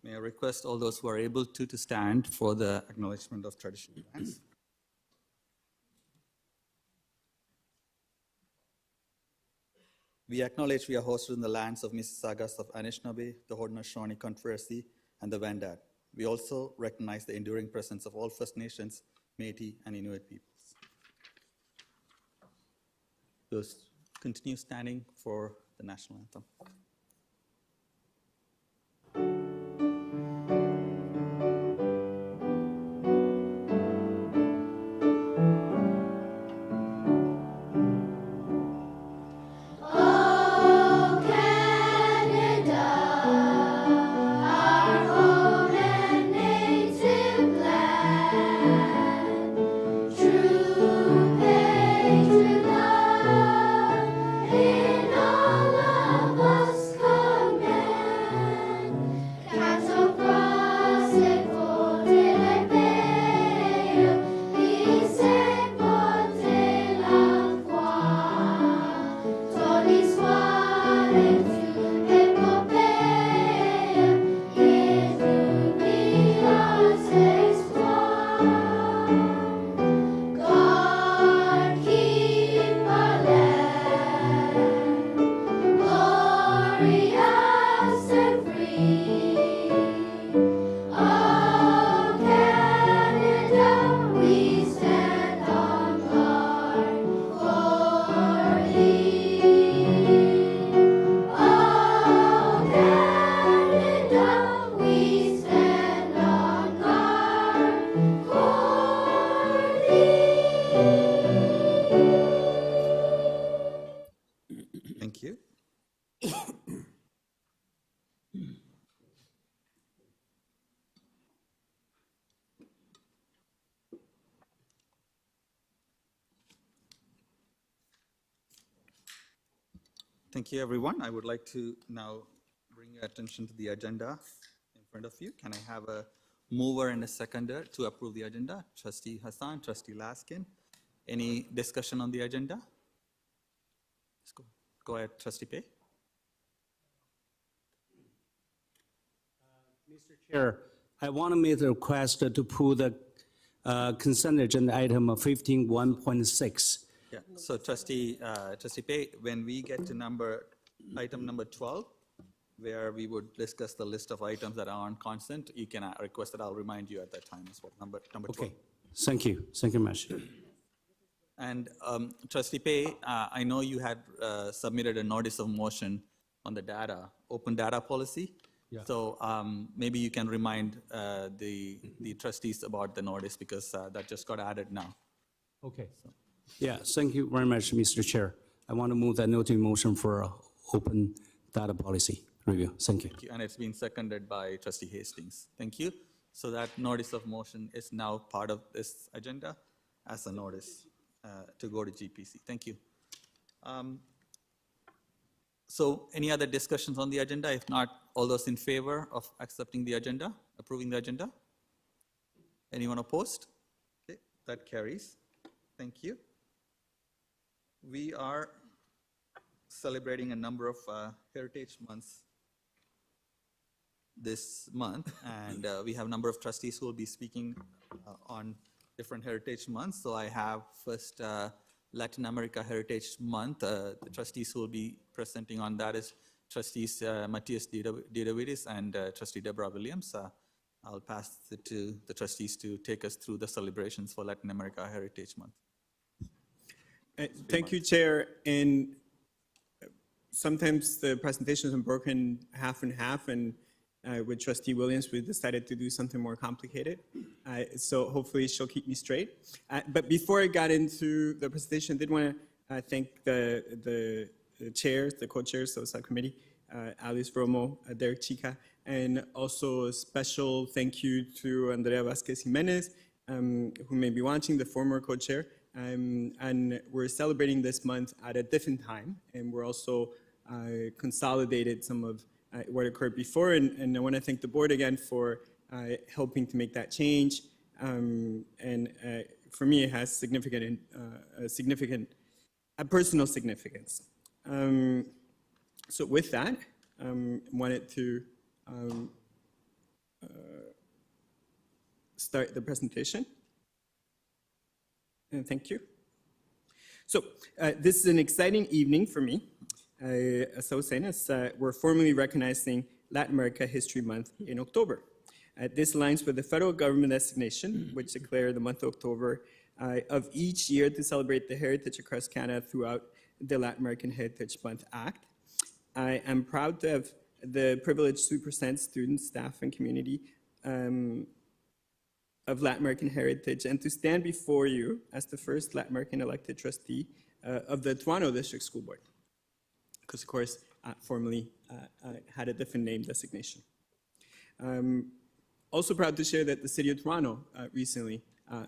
May I request all those who are able to stand for the acknowledgement of traditional lands. We acknowledge we are hosted in the lands of Mississaugas of Anishinaabe, the Haudenosaunee Confederacy, and the Wendat. We also recognize the enduring presence of all First Nations, Métis, and Inuit peoples. Those continue standing for the national anthem. Thank you. Thank you, everyone. I would like to now bring your attention to the agenda in front of you. Can I have a mover and a seconder to approve the agenda? Trustee Hassan, Trustee Laskin. Any discussion on the agenda? Let's go ahead, Trustee Pei. Mr. Chair, I want to make a request to pull the consent agenda item of 15.1.6. Yeah, so Trustee Pei, when we get to item number 12, where we would discuss the list of items that are on consent, you can request that I'll remind you at that time as well, number 12. Okay, thank you much. And Trustee Pei, I know you had submitted a notice of motion on the open data policy. Yeah. So maybe you can remind the trustees about the notice because that just got added now. Okay. So. Yeah, thank you very much, Mr. Chair. I want to move that notice of motion for open data policy review. Thank you. Thank you. And it's been seconded by Trustee Hastings. Thank you. So that notice of motion is now part of this agenda as a notice to go to GPC. Thank you. So any other discussions on the agenda? If not, all those in favor of accepting the agenda, approving the agenda? Anyone opposed? Okay, that carries. Thank you. We are celebrating a number of heritage months this month, and we have a number of trustees who will be speaking on different heritage months. So I have first Latin America Heritage Month. The trustees who will be presenting on that is Trustees Matthias Didavidis and Trustee Deborah Williams. I'll pass it to the trustees to take us through the celebrations for Latin America Heritage Month. Thank you, Chair. And sometimes the presentations are broken half and half, and with Trustee Williams, we decided to do something more complicated. So hopefully she'll keep me straight. But before I got into the presentation, I did want to thank the chairs, the co-chairs of the subcommittee, Alice Romo, Derek Chica, and also a special thank you to Andrea Vasquez Jimenez, who may be watching, the former co-chair. And we're celebrating this month at a different time, and we're also consolidated some of what occurred before, and I want to thank the board again for helping to make that change. And for me, it has a personal significance. So with that, wanted to start the presentation. And thank you. So this is an exciting evening for me. As I was saying, we're formally recognizing Latin America History Month in October. This aligns with the federal government designation, which declared the month of October of each year to celebrate the heritage across Canada throughout the Latin American Heritage Month Act. I am proud to have the privilege to present students, staff, and community of Latin American heritage and to stand before you as the first Latin American elected trustee of the Toronto District School Board, because of course, formerly had a different name designation. Also proud to share that the City of Toronto recently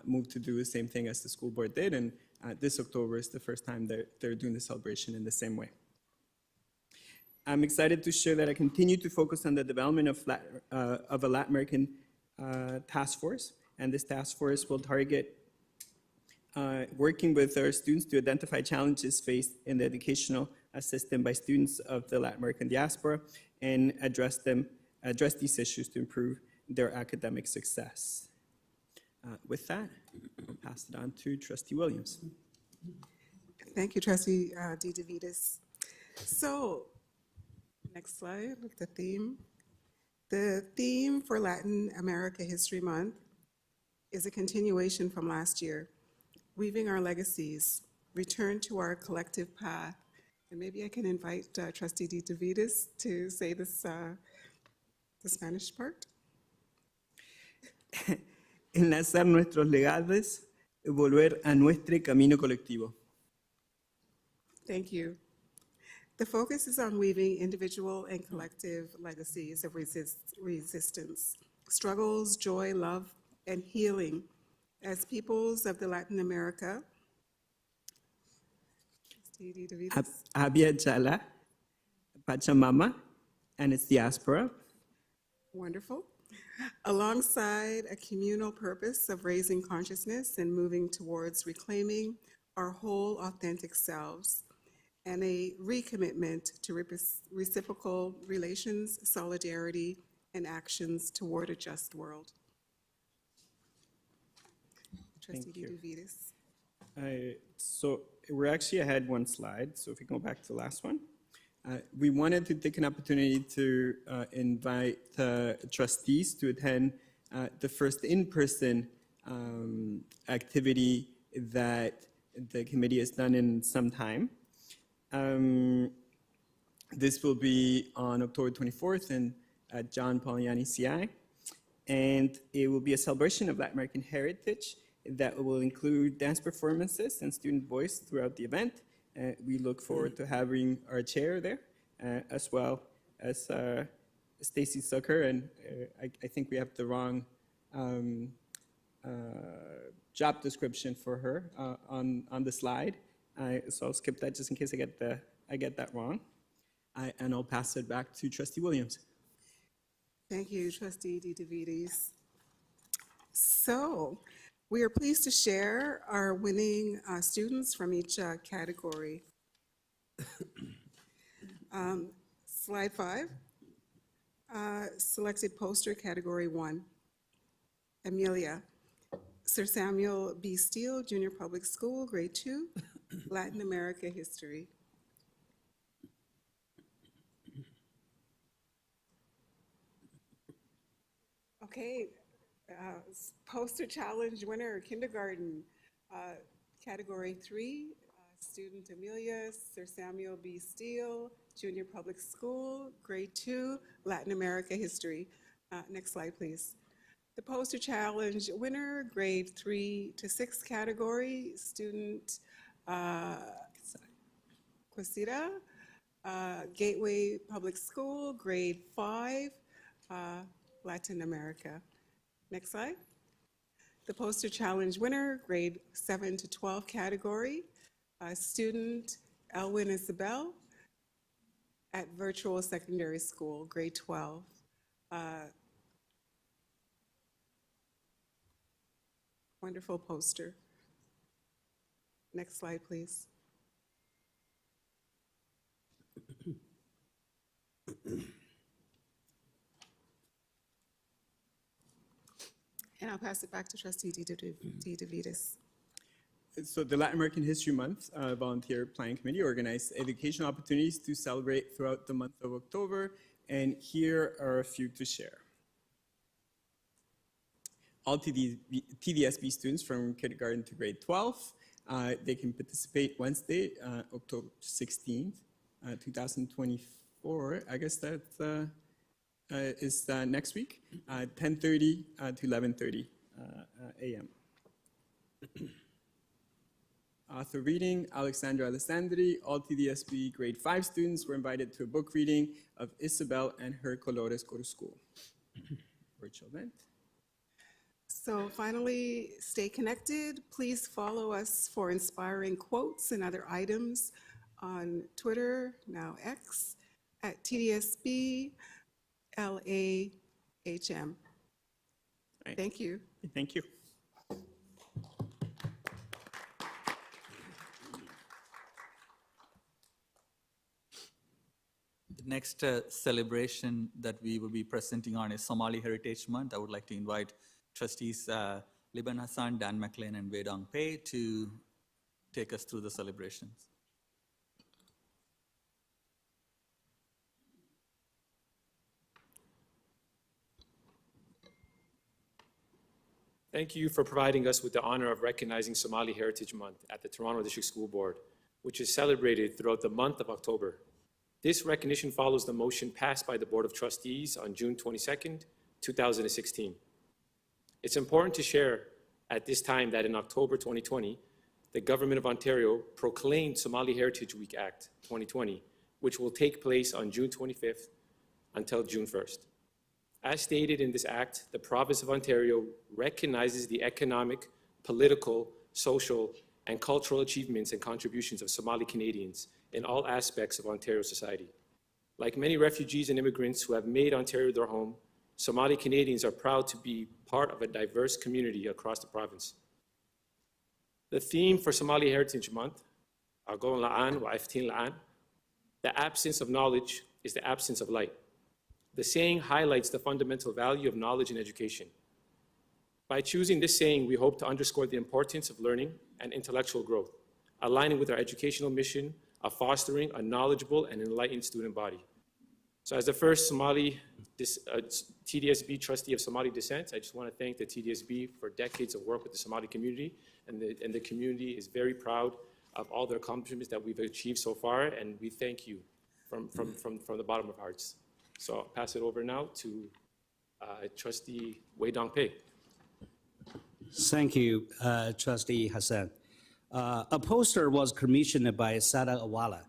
moved to do the same thing as the school board did, and this October is the first time they're doing the celebration in the same way. I'm excited to share that I continue to focus on the development of a Latin American task force, and this task force will target working with our students to identify challenges faced in the educational system by students of the Latin American diaspora and address these issues to improve their academic success. With that, I'll pass it on to Trustee Williams. Thank you, Trustee DeVitis. So, next slide, the theme. The theme for Latin America History Month is a continuation from last year, weaving our legacies, return to our collective path. And maybe I can invite Trustee DeVitis to say this, the Spanish part. Enlazar nuestros legados y volver a nuestro camino colectivo. Thank you. The focus is on weaving individual and collective legacies of resistance, struggles, joy, love, and healing as peoples of the Latin America. Abya Jala, Pachamama, and its diaspora. Wonderful. Alongside a communal purpose of raising consciousness and moving towards reclaiming our whole authentic selves, and a recommitment to reciprocal relations, solidarity, and actions toward a just world. Trustee DeVitis. So we're actually ahead one slide, so if we go back to the last one. We wanted to take an opportunity to invite trustees to attend the first in-person activity that the committee has done in some time. This will be on October 24th at John Poliani CI, and it will be a celebration of Latin American heritage that will include dance performances and student voice throughout the event. We look forward to having our chair there, as well as Stacy Zucker, and I think we have the wrong job description for her on the slide. So I'll skip that just in case I get that wrong. And I'll pass it back to Trustee Williams. Thank you, Trustee DeVitis. So, we are pleased to share our winning students from each category. Slide 5, selected poster category 1. Amelia, Sir Samuel B. Steele, Junior Public School, grade 2, Latin America History. Okay, poster challenge winner, kindergarten, category 3, student Amelia, Sir Samuel B. Steele, Junior Public School, grade 2, Latin America History. Next slide, please. The poster challenge winner, grade 3 to 6 category, student Quasira, Gateway Public School, grade 5, Latin America. Next slide. The poster challenge winner, grade 7 to 12 category, student Elwin Isabel at Virtual Secondary School, grade 12. Wonderful poster. Next slide, please. And I'll pass it back to Trustee DeVitas. So the Latin American History Month Volunteer Planning Committee organized educational opportunities to celebrate throughout the month of October, and here are a few to share. All TDSB students from kindergarten to grade 12, they can participate Wednesday, October 16th, 2024. I guess that is next week, 10:30 to 11:30 a.m. Author reading, Alexandra Alessandri. All TDSB grade 5 students were invited to a book reading of Isabel and Her Colores Go to School. Virtual event. So finally, stay connected. Please follow us for inspiring quotes and other items on Twitter, now X, at TDSB LAHM. Right. Thank you. Thank you. The next celebration that we will be presenting on is Somali Heritage Month. I would like to invite trustees Liban Hassan, Dan McLean, and Wei Dong Pei to take us through the celebrations. Thank you for providing us with the honor of recognizing Somali Heritage Month at the Toronto District School Board, which is celebrated throughout the month of October. This recognition follows the motion passed by the Board of Trustees on June 22nd, 2016. It's important to share at this time that in October 2020, the Government of Ontario proclaimed Somali Heritage Week Act 2020, which will take place on June 25th until June 1st. As stated in this act, the province of Ontario recognizes the economic, political, social, and cultural achievements and contributions of Somali Canadians in all aspects of Ontario society. Like many refugees and immigrants who have made Ontario their home, Somali Canadians are proud to be part of a diverse community across the province. The theme for Somali Heritage Month, Agon La'an wa Iftiin La'an, the absence of knowledge is the absence of light. The saying highlights the fundamental value of knowledge and education. By choosing this saying, we hope to underscore the importance of learning and intellectual growth, aligning with our educational mission of fostering a knowledgeable and enlightened student body. So as the first TDSB trustee of Somali descent, I just want to thank the TDSB for decades of work with the Somali community, and the community is very proud of all the accomplishments that we've achieved so far, and we thank you from the bottom of our hearts. So I'll pass it over now to Trustee Wei Dong Pei. Thank you, Trustee Hassan. A poster was commissioned by Sada Awala.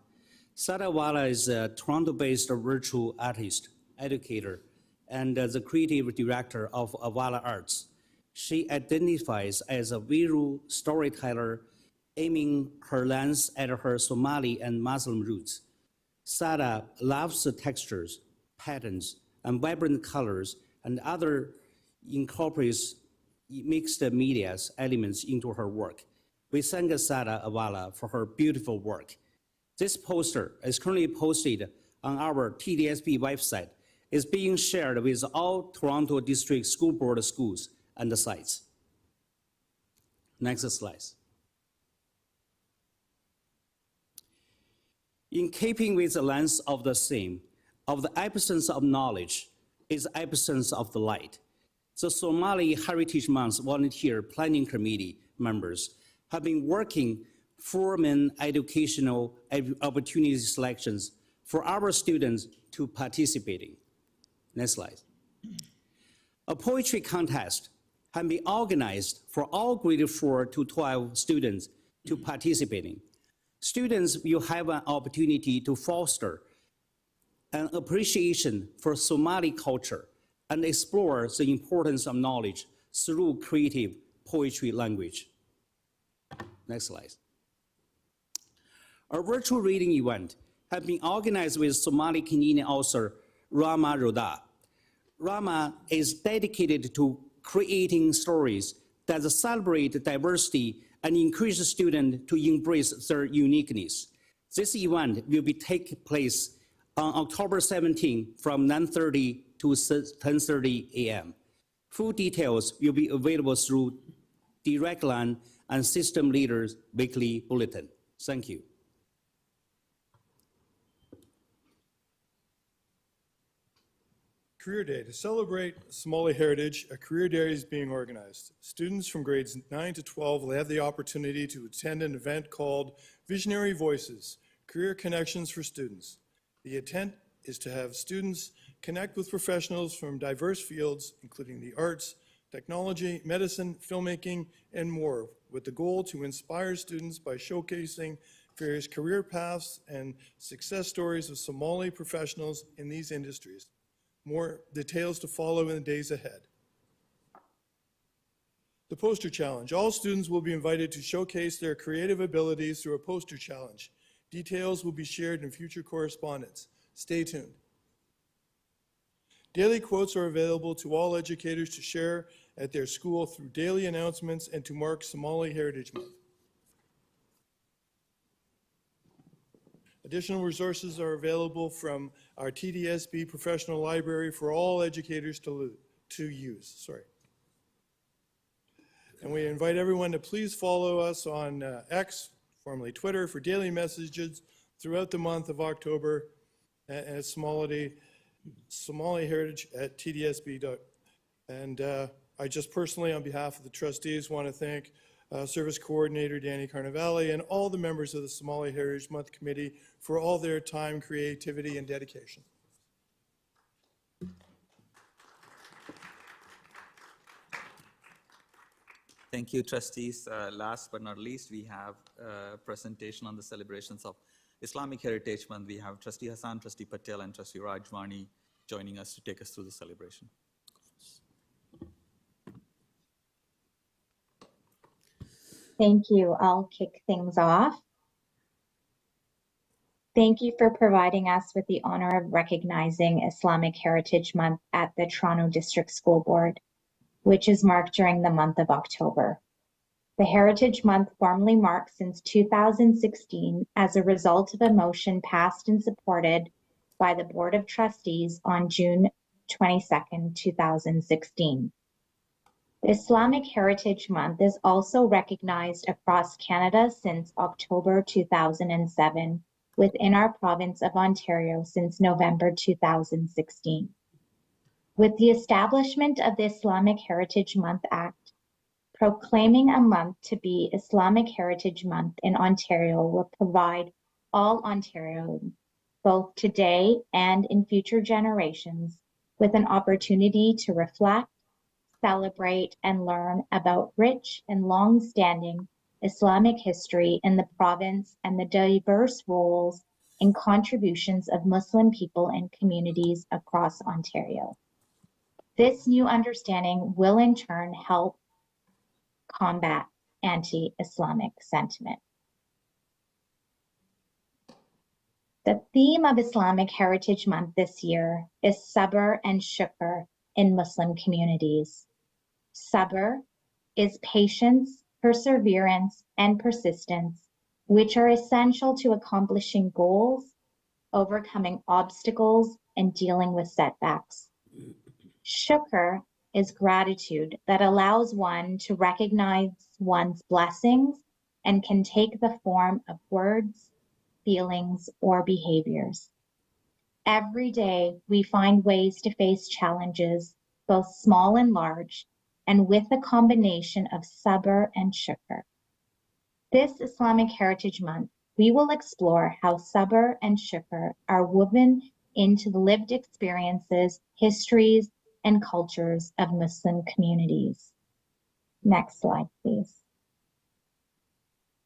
Sada Awala is a Toronto-based virtual artist, educator, and the creative director of Awala Arts. She identifies as a visual storyteller, aiming her lens at her Somali and Muslim roots. Sada loves the textures, patterns, and vibrant colors, and other incorporates mixed media elements into her work. We thank Sada Awala for her beautiful work. This poster is currently posted on our TDSB website. It's being shared with all Toronto District School Board schools and the sites. Next slide. In keeping with the lens of the theme, of the absence of knowledge is absence of the light. The Somali Heritage Month Volunteer Planning Committee members have been working for main educational opportunity selections for our students to participate in. Next slide. A poetry contest has been organized for all grade 4 to 12 students to participate in. Students will have an opportunity to foster an appreciation for Somali culture and explore the importance of knowledge through creative poetry language. Next slide. A virtual reading event has been organized with Somali Canadian author Rama Roda. Rama is dedicated to creating stories that celebrate diversity and encourage students to embrace their uniqueness. This event will take place on October 17 from 9:30 to 10:30 a.m. Full details will be available through Direct Line and System Leaders Weekly Bulletin. Thank you. Career Day. To celebrate Somali heritage, a career day is being organized. Students from grades 9 to 12 will have the opportunity to attend an event called Visionary Voices, Career Connections for Students. The intent is to have students connect with professionals from diverse fields, including the arts, technology, medicine, filmmaking, and more, with the goal to inspire students by showcasing various career paths and success stories of Somali professionals in these industries. More details to follow in the days ahead. The poster challenge. All students will be invited to showcase their creative abilities through a poster challenge. Details will be shared in future correspondence. Stay tuned. Daily quotes are available to all educators to share at their school through daily announcements and to mark Somali Heritage Month. Additional resources are available from our TDSB professional library for all educators to use. And we invite everyone to please follow us on X, formerly Twitter, for daily messages throughout the month of October at Somali Heritage at TDSB. And I just personally, on behalf of the trustees, want to thank Service Coordinator Danny Carnevale and all the members of the Somali Heritage Month Committee for all their time, creativity, and dedication. Thank you, trustees. Last but not least, we have a presentation on the celebrations of Islamic Heritage Month. We have Trustee Hassan, Trustee Patel, and Trustee Rajwani joining us to take us through the celebration. Thank you. I'll kick things off. Thank you for providing us with the honor of recognizing Islamic Heritage Month at the Toronto District School Board, which is marked during the month of October. The Heritage Month formally marked since 2016 as a result of a motion passed and supported by the Board of Trustees on June 22nd, 2016. The Islamic Heritage Month is also recognized across Canada since October 2007, within our province of Ontario since November 2016. With the establishment of the Islamic Heritage Month Act, proclaiming a month to be Islamic Heritage Month in Ontario will provide all Ontarians, both today and in future generations, with an opportunity to reflect, celebrate, and learn about rich and long-standing Islamic history in the province and the diverse roles and contributions of Muslim people and communities across Ontario. This new understanding will in turn help combat anti-Islamic sentiment. The theme of Islamic Heritage Month this year is Sabr and Shukr in Muslim communities. Sabr is patience, perseverance, and persistence, which are essential to accomplishing goals, overcoming obstacles, and dealing with setbacks. Shukr is gratitude that allows one to recognize one's blessings and can take the form of words, feelings, or behaviors. Every day, we find ways to face challenges, both small and large, and with a combination of sabr and shukr. This Islamic Heritage Month, we will explore how sabr and shukr are woven into the lived experiences, histories, and cultures of Muslim communities. Next slide, please.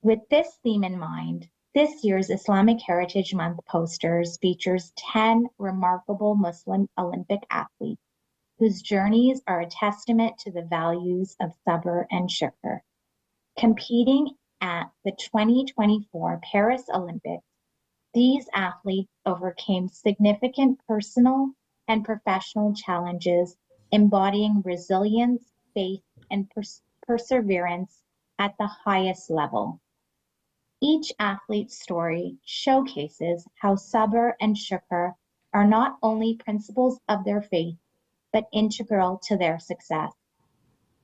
With this theme in mind, this year's Islamic Heritage Month posters features 10 remarkable Muslim Olympic athletes whose journeys are a testament to the values of sabr and shukr. Competing at the 2024 Paris Olympics, these athletes overcame significant personal and professional challenges, embodying resilience, faith, and perseverance at the highest level. Each athlete's story showcases how sabr and shukr are not only principles of their faith, but integral to their success.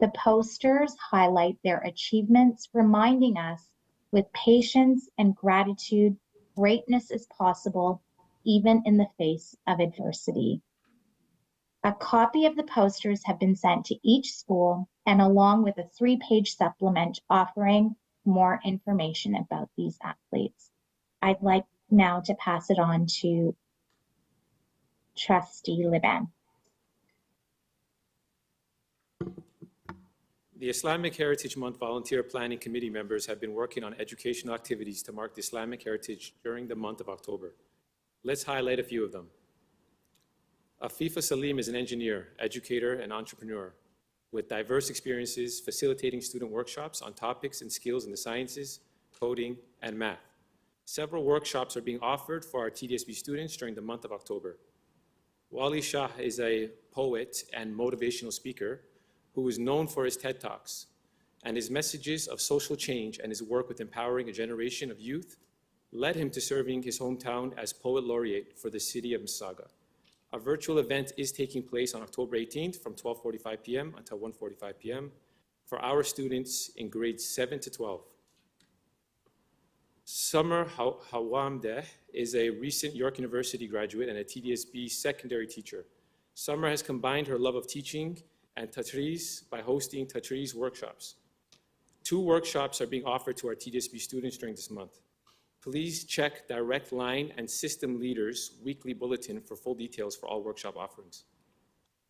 The posters highlight their achievements, reminding us with patience and gratitude, greatness is possible even in the face of adversity. A copy of the posters have been sent to each school and along with a 3-page supplement offering more information about these athletes. I'd like now to pass it on to Trustee Liban. The Islamic Heritage Month Volunteer Planning Committee members have been working on educational activities to mark the Islamic heritage during the month of October. Let's highlight a few of them. Afifa Salim is an engineer, educator, and entrepreneur with diverse experiences facilitating student workshops on topics and skills in the sciences, coding, and math. Several workshops are being offered for our TDSB students during the month of October. Wali Shah is a poet and motivational speaker who is known for his TED Talks and his messages of social change, and his work with empowering a generation of youth led him to serving his hometown as Poet Laureate for the city of Mississauga. A virtual event is taking place on October 18th from 12:45 p.m. until 1:45 p.m. for our students in grades 7 to 12. Summer Hawamdeh is a recent York University graduate and a TDSB secondary teacher. Summer has combined her love of teaching and Tatriz by hosting Tatriz workshops. 2 workshops are being offered to our TDSB students during this month. Please check Direct Line and System Leaders weekly bulletin for full details for all workshop offerings.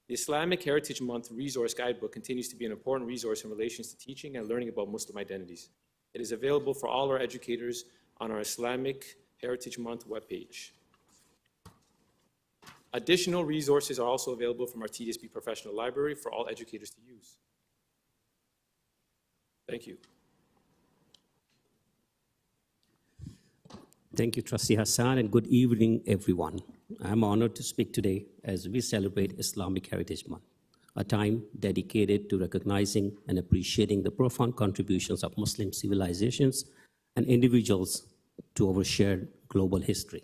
The Islamic Heritage Month Resource Guidebook continues to be an important resource in relation to teaching and learning about Muslim identities. It is available for all our educators on our Islamic Heritage Month webpage. Additional resources are also available from our TDSB Professional Library for all educators to use. Thank you. Thank you, Trustee Hassan, and good evening, everyone. I'm honored to speak today as we celebrate Islamic Heritage Month, a time dedicated to recognizing and appreciating the profound contributions of Muslim civilizations and individuals to our shared global history.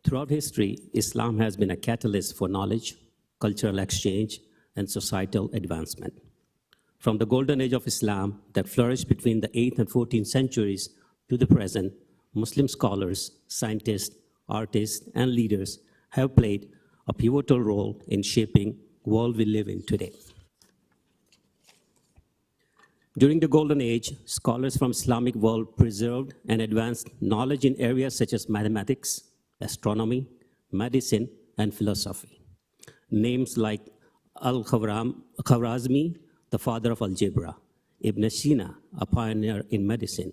Throughout history, Islam has been a catalyst for knowledge, cultural exchange, and societal advancement. From the golden age of Islam that flourished between the 8th and 14th centuries to the present, Muslim scholars, scientists, artists, and leaders have played a pivotal role in shaping the world we live in today. During the Golden Age, scholars from Islamic world preserved and advanced knowledge in areas such as mathematics, astronomy, medicine, and philosophy. Names like Al-Khwarizmi, the father of algebra, Ibn Sina, a pioneer in medicine,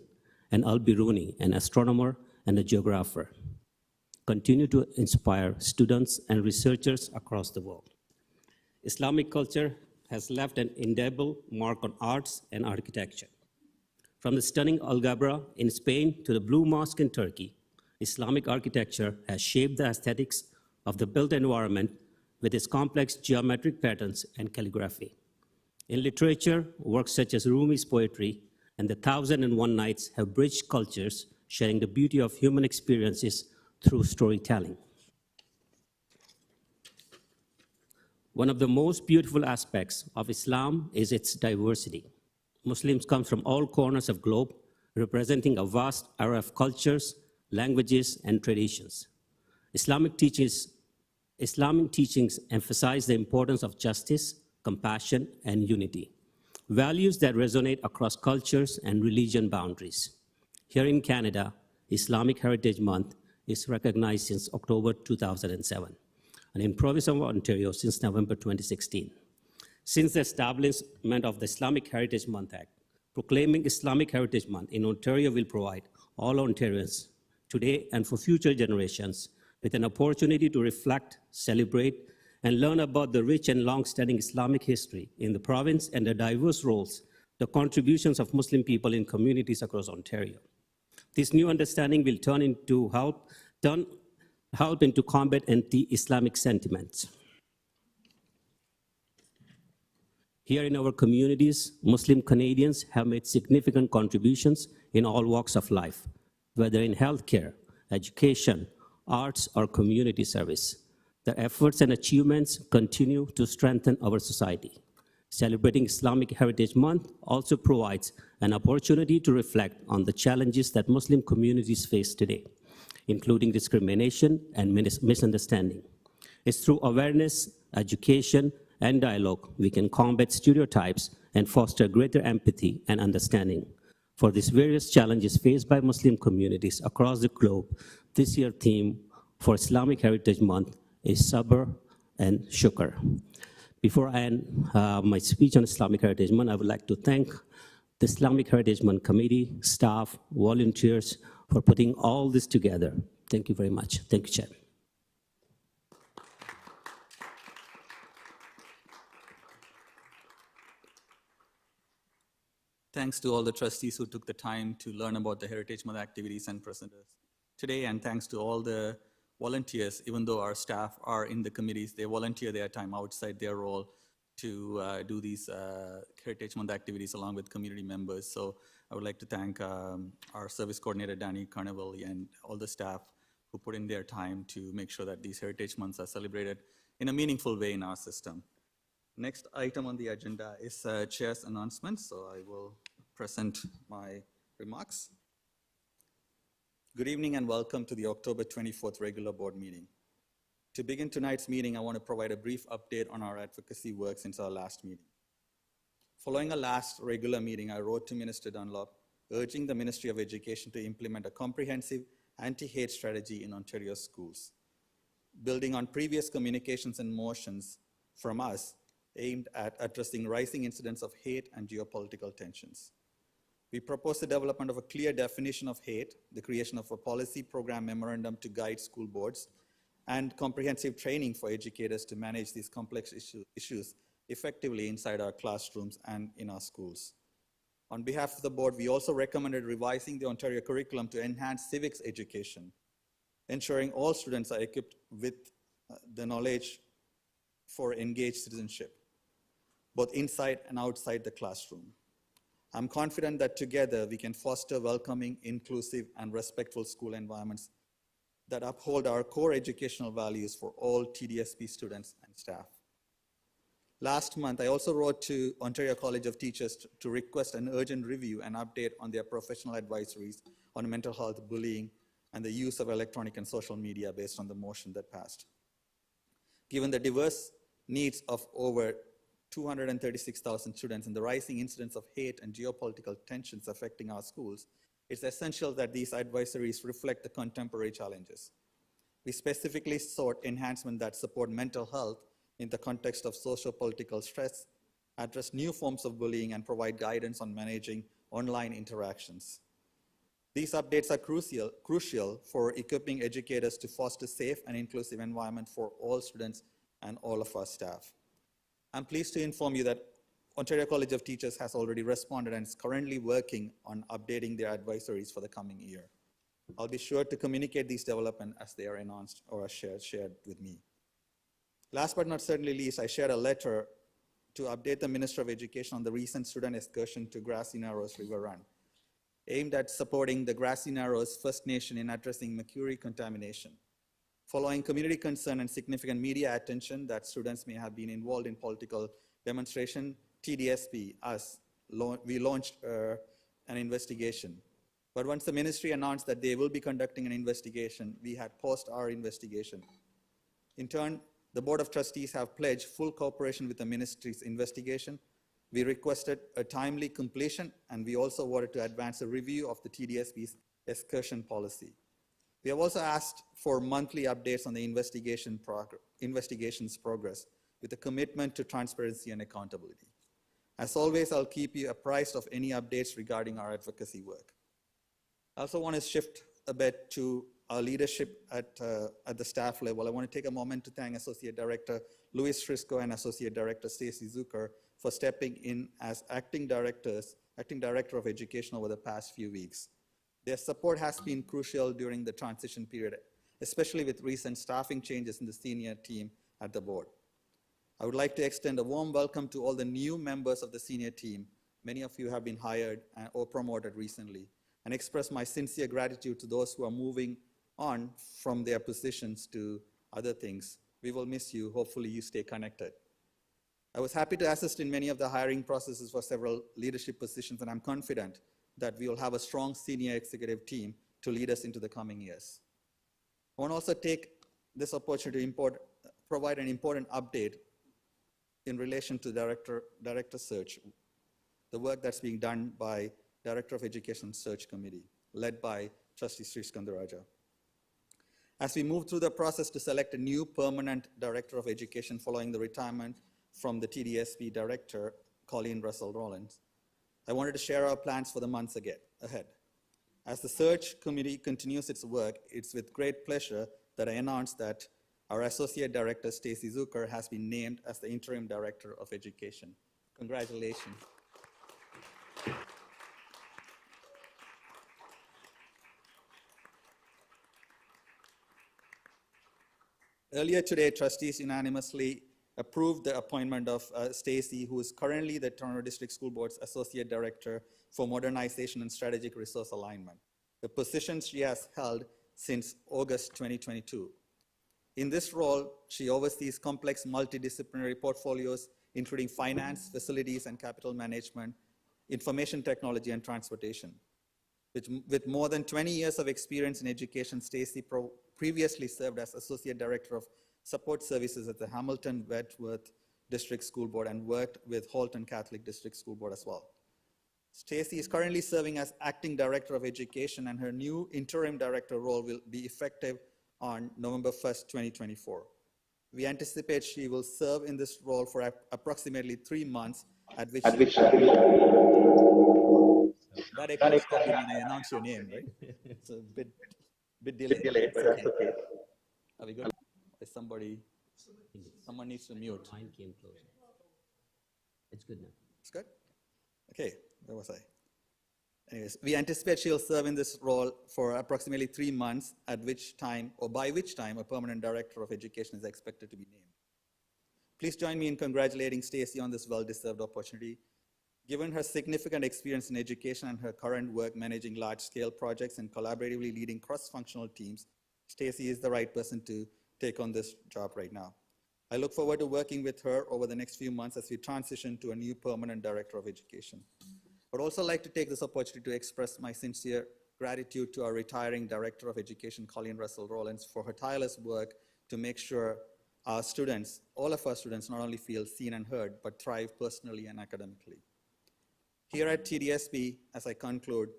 and Al-Biruni, an astronomer and a geographer, continue to inspire students and researchers across the world. Islamic culture has left an indelible mark on arts and architecture. From the stunning Alhambra in Spain to the Blue Mosque in Turkey, Islamic architecture has shaped the aesthetics of the built environment with its complex geometric patterns and calligraphy. In literature, works such as Rumi's poetry and the 1001 Nights have bridged cultures, sharing the beauty of human experiences through storytelling. One of the most beautiful aspects of Islam is its diversity. Muslims come from all corners of the globe, representing a vast array of cultures, languages, and traditions. Islamic teachings emphasize the importance of justice, compassion, and unity, values that resonate across cultures and religion boundaries. Here in Canada, Islamic Heritage Month is recognized since October 2007, and in province of Ontario since November 2016. Since the establishment of the Islamic Heritage Month Act, proclaiming Islamic Heritage Month in Ontario will provide all Ontarians today and for future generations with an opportunity to reflect, celebrate, and learn about the rich and long-standing Islamic history in the province and the diverse roles, the contributions of Muslim people in communities across Ontario. This new understanding will help into combat anti-Islamic sentiments. Here in our communities, Muslim Canadians have made significant contributions in all walks of life, whether in healthcare, education, arts, or community service. Their efforts and achievements continue to strengthen our society. Celebrating Islamic Heritage Month also provides an opportunity to reflect on the challenges that Muslim communities face today, including discrimination and misunderstanding. It's through awareness, education, and dialogue we can combat stereotypes and foster greater empathy and understanding. For these various challenges faced by Muslim communities across the globe, this year's theme for Islamic Heritage Month is Sabr and Shukr. Before I end my speech on Islamic Heritage Month, I would like to thank the Islamic Heritage Month Committee, staff, volunteers for putting all this together. Thank you very much. Thank you, Chair. Thanks to all the trustees who took the time to learn about the Heritage Month activities and present us today, and thanks to all the volunteers. Even though our staff are in the committees, they volunteer their time outside their role to do these Heritage Month activities along with community members. So I would like to thank our service coordinator, Danny Carnevale, and all the staff who put in their time to make sure that these Heritage Months are celebrated in a meaningful way in our system. Next item on the agenda is Chair's announcements, so I will present my remarks. Good evening and welcome to the October 24th regular board meeting. To begin tonight's meeting, I want to provide a brief update on our advocacy work since our last meeting. Following our last regular meeting, I wrote to Minister Dunlop urging the Ministry of Education to implement a comprehensive anti-hate strategy in Ontario schools, building on previous communications and motions from us aimed at addressing rising incidents of hate and geopolitical tensions. We propose the development of a clear definition of hate, the creation of a policy program memorandum to guide school boards, and comprehensive training for educators to manage these complex issues effectively inside our classrooms and in our schools. On behalf of the board, we also recommended revising the Ontario curriculum to enhance civics education, ensuring all students are equipped with the knowledge for engaged citizenship, both inside and outside the classroom. I'm confident that together we can foster welcoming, inclusive, and respectful school environments that uphold our core educational values for all TDSB students and staff. Last month, I also wrote to Ontario College of Teachers to request an urgent review and update on their professional advisories on mental health, bullying, and the use of electronic and social media based on the motion that passed. Given the diverse needs of over 236,000 students and the rising incidence of hate and geopolitical tensions affecting our schools, it's essential that these advisories reflect the contemporary challenges. We specifically sought enhancement that support mental health in the context of socio-political stress, address new forms of bullying, and provide guidance on managing online interactions. These updates are crucial for equipping educators to foster safe and inclusive environment for all students and all of our staff. I'm pleased to inform you that Ontario College of Teachers has already responded and is currently working on updating their advisories for the coming year. I'll be sure to communicate these developments as they are announced or are shared with me. Last but not certainly least, I shared a letter to update the Minister of Education on the recent student excursion to Grassy Narrows River Run, aimed at supporting the Grassy Narrows First Nation in addressing mercury contamination. Following community concern and significant media attention that students may have been involved in political demonstration, TDSB, we launched an investigation. But once the ministry announced that they will be conducting an investigation, we had paused our investigation. In turn, the Board of Trustees have pledged full cooperation with the ministry's investigation. We requested a timely completion, and we also wanted to advance a review of the TDSB's excursion policy. We have also asked for monthly updates on the investigation's progress with a commitment to transparency and accountability. As always, I'll keep you apprised of any updates regarding our advocacy work. I also want to shift a bit to our leadership at the staff level. I want to take a moment to thank Associate Director Louis Frisco and Associate Director Stacy Zucker for stepping in as acting Director of Education over the past few weeks. Their support has been crucial during the transition period, especially with recent staffing changes in the senior team at the board. I would like to extend a warm welcome to all the new members of the senior team. Many of you have been hired or promoted recently, and express my sincere gratitude to those who are moving on from their positions to other things. We will miss you. Hopefully you stay connected. I was happy to assist in many of the hiring processes for several leadership positions, and I'm confident that we will have a strong senior executive team to lead us into the coming years. I want to also take this opportunity to provide an important update in relation to director search, the work that's being done by Director of Education Search Committee, led by Trustee Sri Skandaraja. As we move through the process to select a new permanent Director of Education following the retirement from the TDSB Director, Colleen Russell Rollins, I wanted to share our plans for the months ahead. As the search committee continues its work, it's with great pleasure that I announce that our Associate Director, Stacy Zucker, has been named as the Interim Director of Education. Congratulations. Earlier today, trustees unanimously approved the appointment of Stacy, who is currently the Toronto District School Board's Associate Director for Modernization and Strategic Resource Alignment, the position she has held since August 2022. In this role, she oversees complex multidisciplinary portfolios, including finance, facilities and capital management, information technology, and transportation. With more than 20 years of experience in education, Stacy previously served as Associate Director of Support Services at the Hamilton Wentworth District School Board and worked with Halton Catholic District School Board as well. Stacy is currently serving as Acting Director of Education, and her new Interim Director role will be effective on November 1st, 2024. We anticipate she will serve in this role for approximately 3 months, at which that echoes probably when I announce your name, right? It's a bit delayed, but that's okay. Are we good? Is someone needs to mute. Mine came closer. It's good now. It's good? Okay, where was I? Anyways, we anticipate she'll serve in this role for approximately 3 months, at which time, or by which time, a permanent Director of Education is expected to be named. Please join me in congratulating Stacy on this well-deserved opportunity. Given her significant experience in education and her current work managing large-scale projects and collaboratively leading cross-functional teams, Stacy is the right person to take on this job right now. I look forward to working with her over the next few months as we transition to a new permanent Director of Education. I would also like to take this opportunity to express my sincere gratitude to our retiring Director of Education, Colleen Russell Rollins, for her tireless work to make sure our students, all of our students, not only feel seen and heard, but thrive personally and academically. Here at TDSB, as I conclude,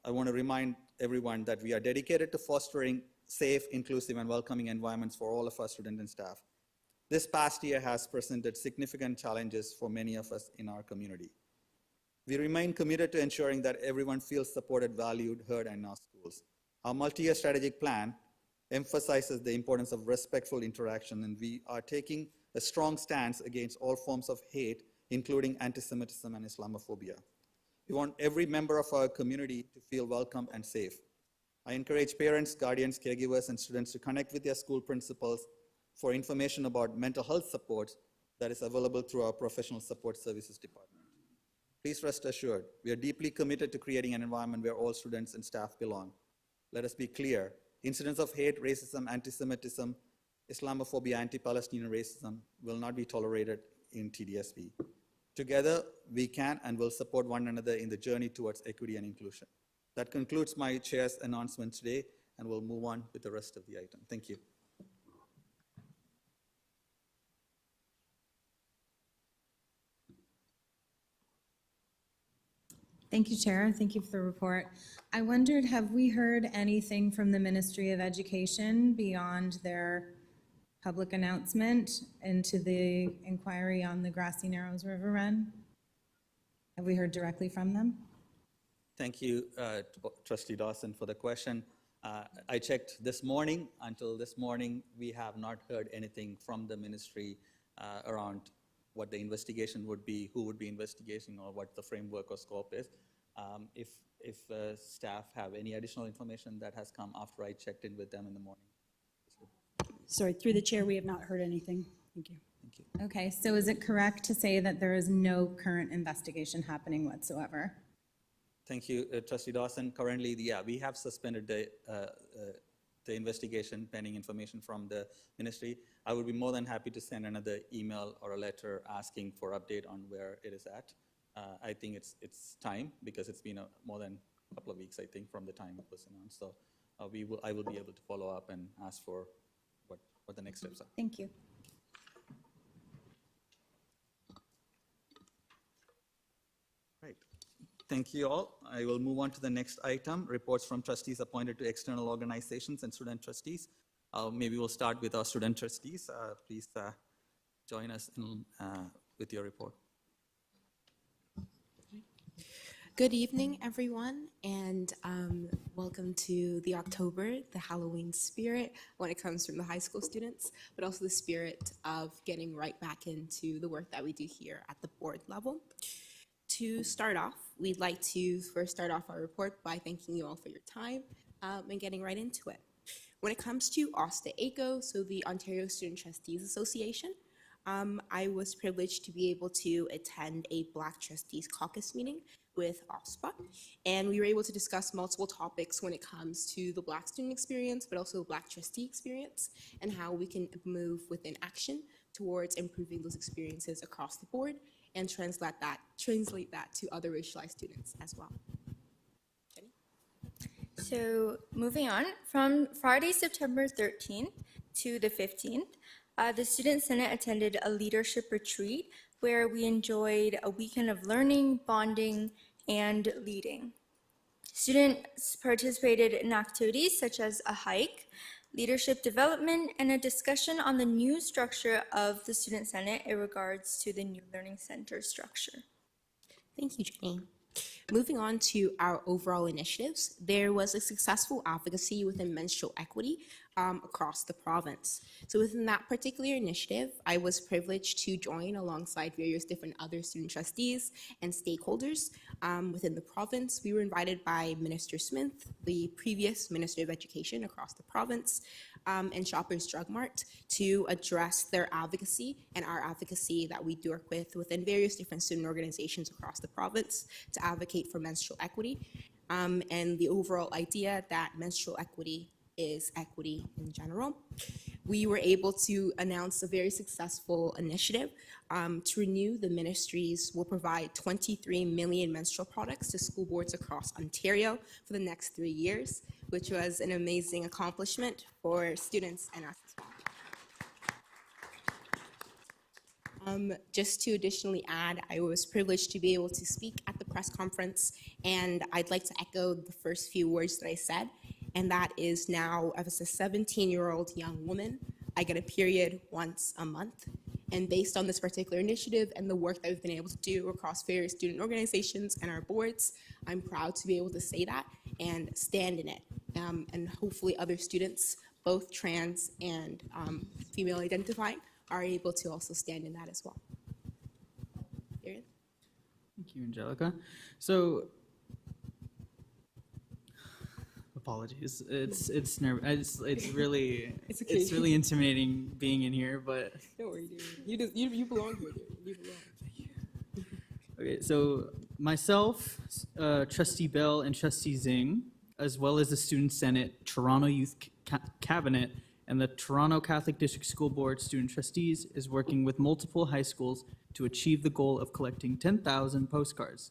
I want to remind everyone that we are dedicated to fostering safe, inclusive, and welcoming environments for all of our students and staff. This past year has presented significant challenges for many of us in our community. We remain committed to ensuring that everyone feels supported, valued, heard in our schools. Our multi-year strategic plan emphasizes the importance of respectful interaction, and we are taking a strong stance against all forms of hate, including anti-Semitism and Islamophobia. We want every member of our community to feel welcome and safe. I encourage parents, guardians, caregivers, and students to connect with their school principals for information about mental health support that is available through our Professional Support Services Department. Please rest assured, we are deeply committed to creating an environment where all students and staff belong. Let us be clear, incidents of hate, racism, anti-Semitism, Islamophobia, anti-Palestinian racism will not be tolerated in TDSB. Together, we can and will support one another in the journey towards equity and inclusion. That concludes my chair's announcement today, and we'll move on with the rest of the item. Thank you. Thank you, Chair. Thank you for the report. I wondered, have we heard anything from the Ministry of Education beyond their public announcement into the inquiry on the Grassy Narrows River Run? Have we heard directly from them? Thank you, Trustee Dawson, for the question. I checked this morning. Until this morning, we have not heard anything from the ministry around what the investigation would be, who would be investigating, or what the framework or scope is. If staff have any additional information that has come after I checked in with them in the morning. Sorry, through the chair, we have not heard anything. Thank you. Thank you. Okay, so is it correct to say that there is no current investigation happening whatsoever? Thank you, Trustee Dawson. Currently, we have suspended the the investigation pending information from the ministry, I would be more than happy to send another email or a letter asking for update on where it is at. I think it's time, because it's been more than a couple of weeks, I think, from the time it was announced. So I will be able to follow up and ask for what the next steps are. Thank you. Right. Thank you all. I will move on to the next item, reports from trustees appointed to external organizations and student trustees. Maybe we'll start with our student trustees. Please join us with your report. Good evening, everyone, and welcome to the October, the Halloween spirit when it comes from the high school students, but also the spirit of getting right back into the work that we do here at the board level. To start off, we'd like to first start off our report by thanking you all for your time and getting right into it. When it comes to OSTA ACO, so the Ontario Student Trustees Association, I was privileged to be able to attend a Black Trustees Caucus meeting with OSPA, and we were able to discuss multiple topics when it comes to the Black student experience, but also Black trustee experience, and how we can move within action towards improving those experiences across the board and translate that to other racialized students as well. Jenny? So moving on, from Friday, September 13th to the 15th, the Student Senate attended a leadership retreat where we enjoyed a weekend of learning, bonding, and leading. Students participated in activities such as a hike, leadership development, and a discussion on the new structure of the Student Senate in regards to the new Learning Center structure. Thank you, Jenny. Moving on to our overall initiatives, there was a successful advocacy within menstrual equity across the province. So within that particular initiative, I was privileged to join alongside various different other student trustees and stakeholders within the province. We were invited by Minister Smith, the previous Minister of Education across the province, and Shoppers Drug Mart to address their advocacy and our advocacy that we do work with within various different student organizations across the province to advocate for menstrual equity, and the overall idea that menstrual equity is equity in general. We were able to announce a very successful initiative to renew the ministries will provide 23 million menstrual products to school boards across Ontario for the next 3 years, which was an amazing accomplishment for students and us as well. Just to additionally add, I was privileged to be able to speak at the press conference, and I'd like to echo the first few words that I said, and that is now, as a 17-year-old young woman, I get a period once a month. And based on this particular initiative and the work that we've been able to do across various student organizations and our boards, I'm proud to be able to say that and stand in it. And hopefully other students, both trans and female identifying, are able to also stand in that as well. Ariel? Thank you, Angelica. So, apologies. It's really It's okay. it's really intimidating being in here, but Don't worry, dude. You belong here, dude. You belong. okay. So myself, Trustee Bell, and Trustee Zing, as well as the Student Senate, Toronto Youth Cabinet, and the Toronto Catholic District School Board Student Trustees, is working with multiple high schools to achieve the goal of collecting 10,000 postcards.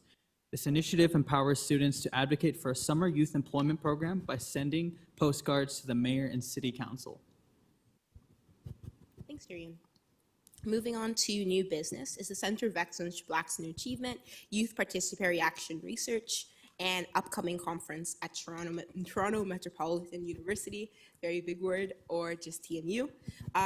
This initiative empowers students to advocate for a summer youth employment program by sending postcards to the mayor and city council. Thanks, Darian. Moving on to new business is the Center of Excellence for Black Student Achievement, Youth Participatory Action Research, and upcoming conference at Toronto Metropolitan University, very big word, or just TMU.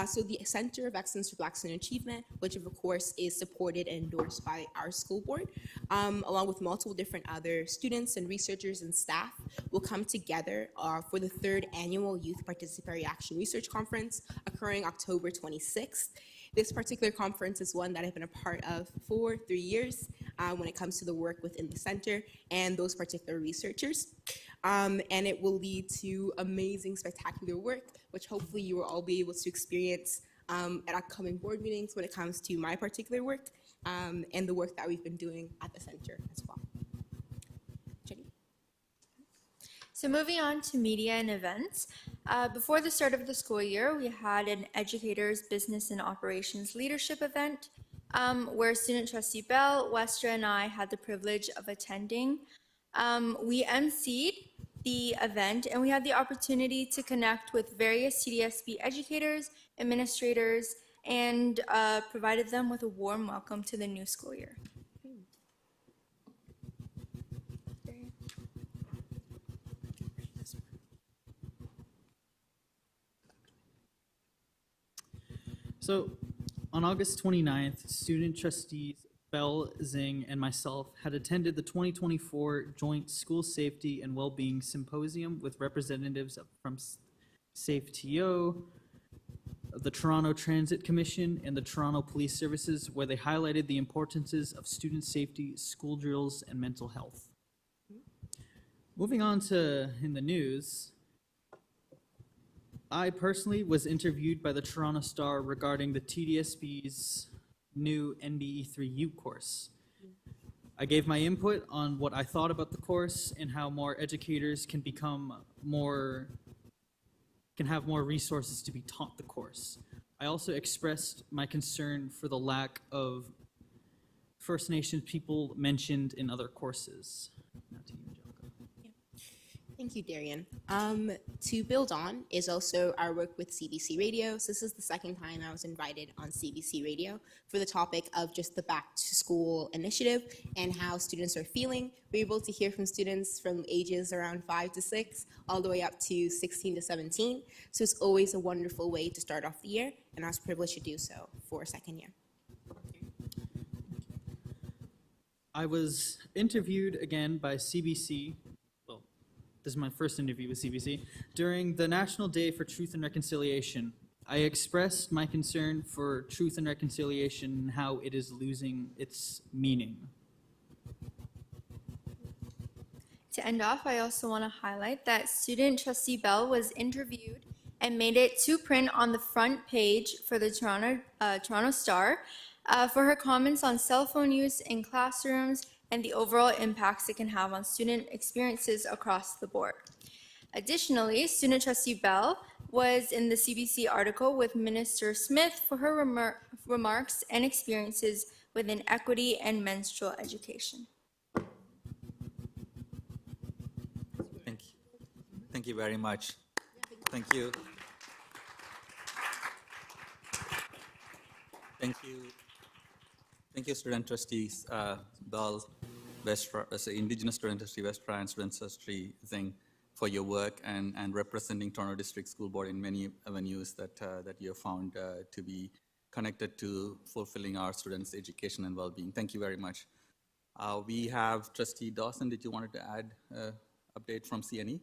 So the Center of Excellence for Black Student Achievement, which of course is supported and endorsed by our school board, along with multiple different other students and researchers and staff, will come together for the 3rd annual Youth Participatory Action Research Conference occurring October 26th. This particular conference is one that I've been a part of for 3 years when it comes to the work within the center and those particular researchers. And it will lead to amazing, spectacular work, which hopefully you will all be able to experience at upcoming board meetings when it comes to my particular work and the work that we've been doing at the center as well. Jenny? So moving on to media and events, Before the start of the school year, we had an Educators Business and Operations Leadership event where student trustee Bell, Westra, and I had the privilege of attending. We emceed the event and we had the opportunity to connect with various TDSB educators, administrators, and provided them with a warm welcome to the new school year. So on August 29th, student trustees Bell, Zing, and myself had attended the 2024 Joint School Safety and Wellbeing Symposium with representatives from SafeTO, the Toronto Transit Commission, and the Toronto Police Services, where they highlighted the importances of student safety, school drills, and mental health. Moving on to in the news, I personally was interviewed by the Toronto Star regarding the TDSB's new NBE3U course. I gave my input on what I thought about the course and how more educators can have more resources to be taught the course. I also expressed my concern for the lack of First Nations people mentioned in other courses. Now to you, Angelica. Thank you, Darian. To build on is also our work with CBC Radio. So this is the second time I was invited on CBC Radio for the topic of just the back to school initiative and how students are feeling. We're able to hear from students from ages around 5 to 6 all the way up to 16 to 17. So it's always a wonderful way to start off the year, and I was privileged to do so for a second year. I was interviewed again by CBC. This is my first interview with CBC. During the National Day for Truth and Reconciliation, I expressed my concern for truth and reconciliation and how it is losing its meaning. To end off, I also want to highlight that student trustee Bell was interviewed and made it to print on the front page for the Toronto Star for her comments on cell phone use in classrooms and the overall impacts it can have on student experiences across the board. Additionally, student trustee Bell was in the CBC article with Minister Smith for her remarks and experiences within equity and menstrual education. Thank you very much. Thank you. Thank you. Thank you, student trustees Bell, Westra, Indigenous Student Trustee Westra, and Student Trustee Zing for your work and representing Toronto District School Board in many avenues that you have found to be connected to fulfilling our students' education and well-being. Thank you very much. We have Trustee Dawson. Did you want to add update from CNE?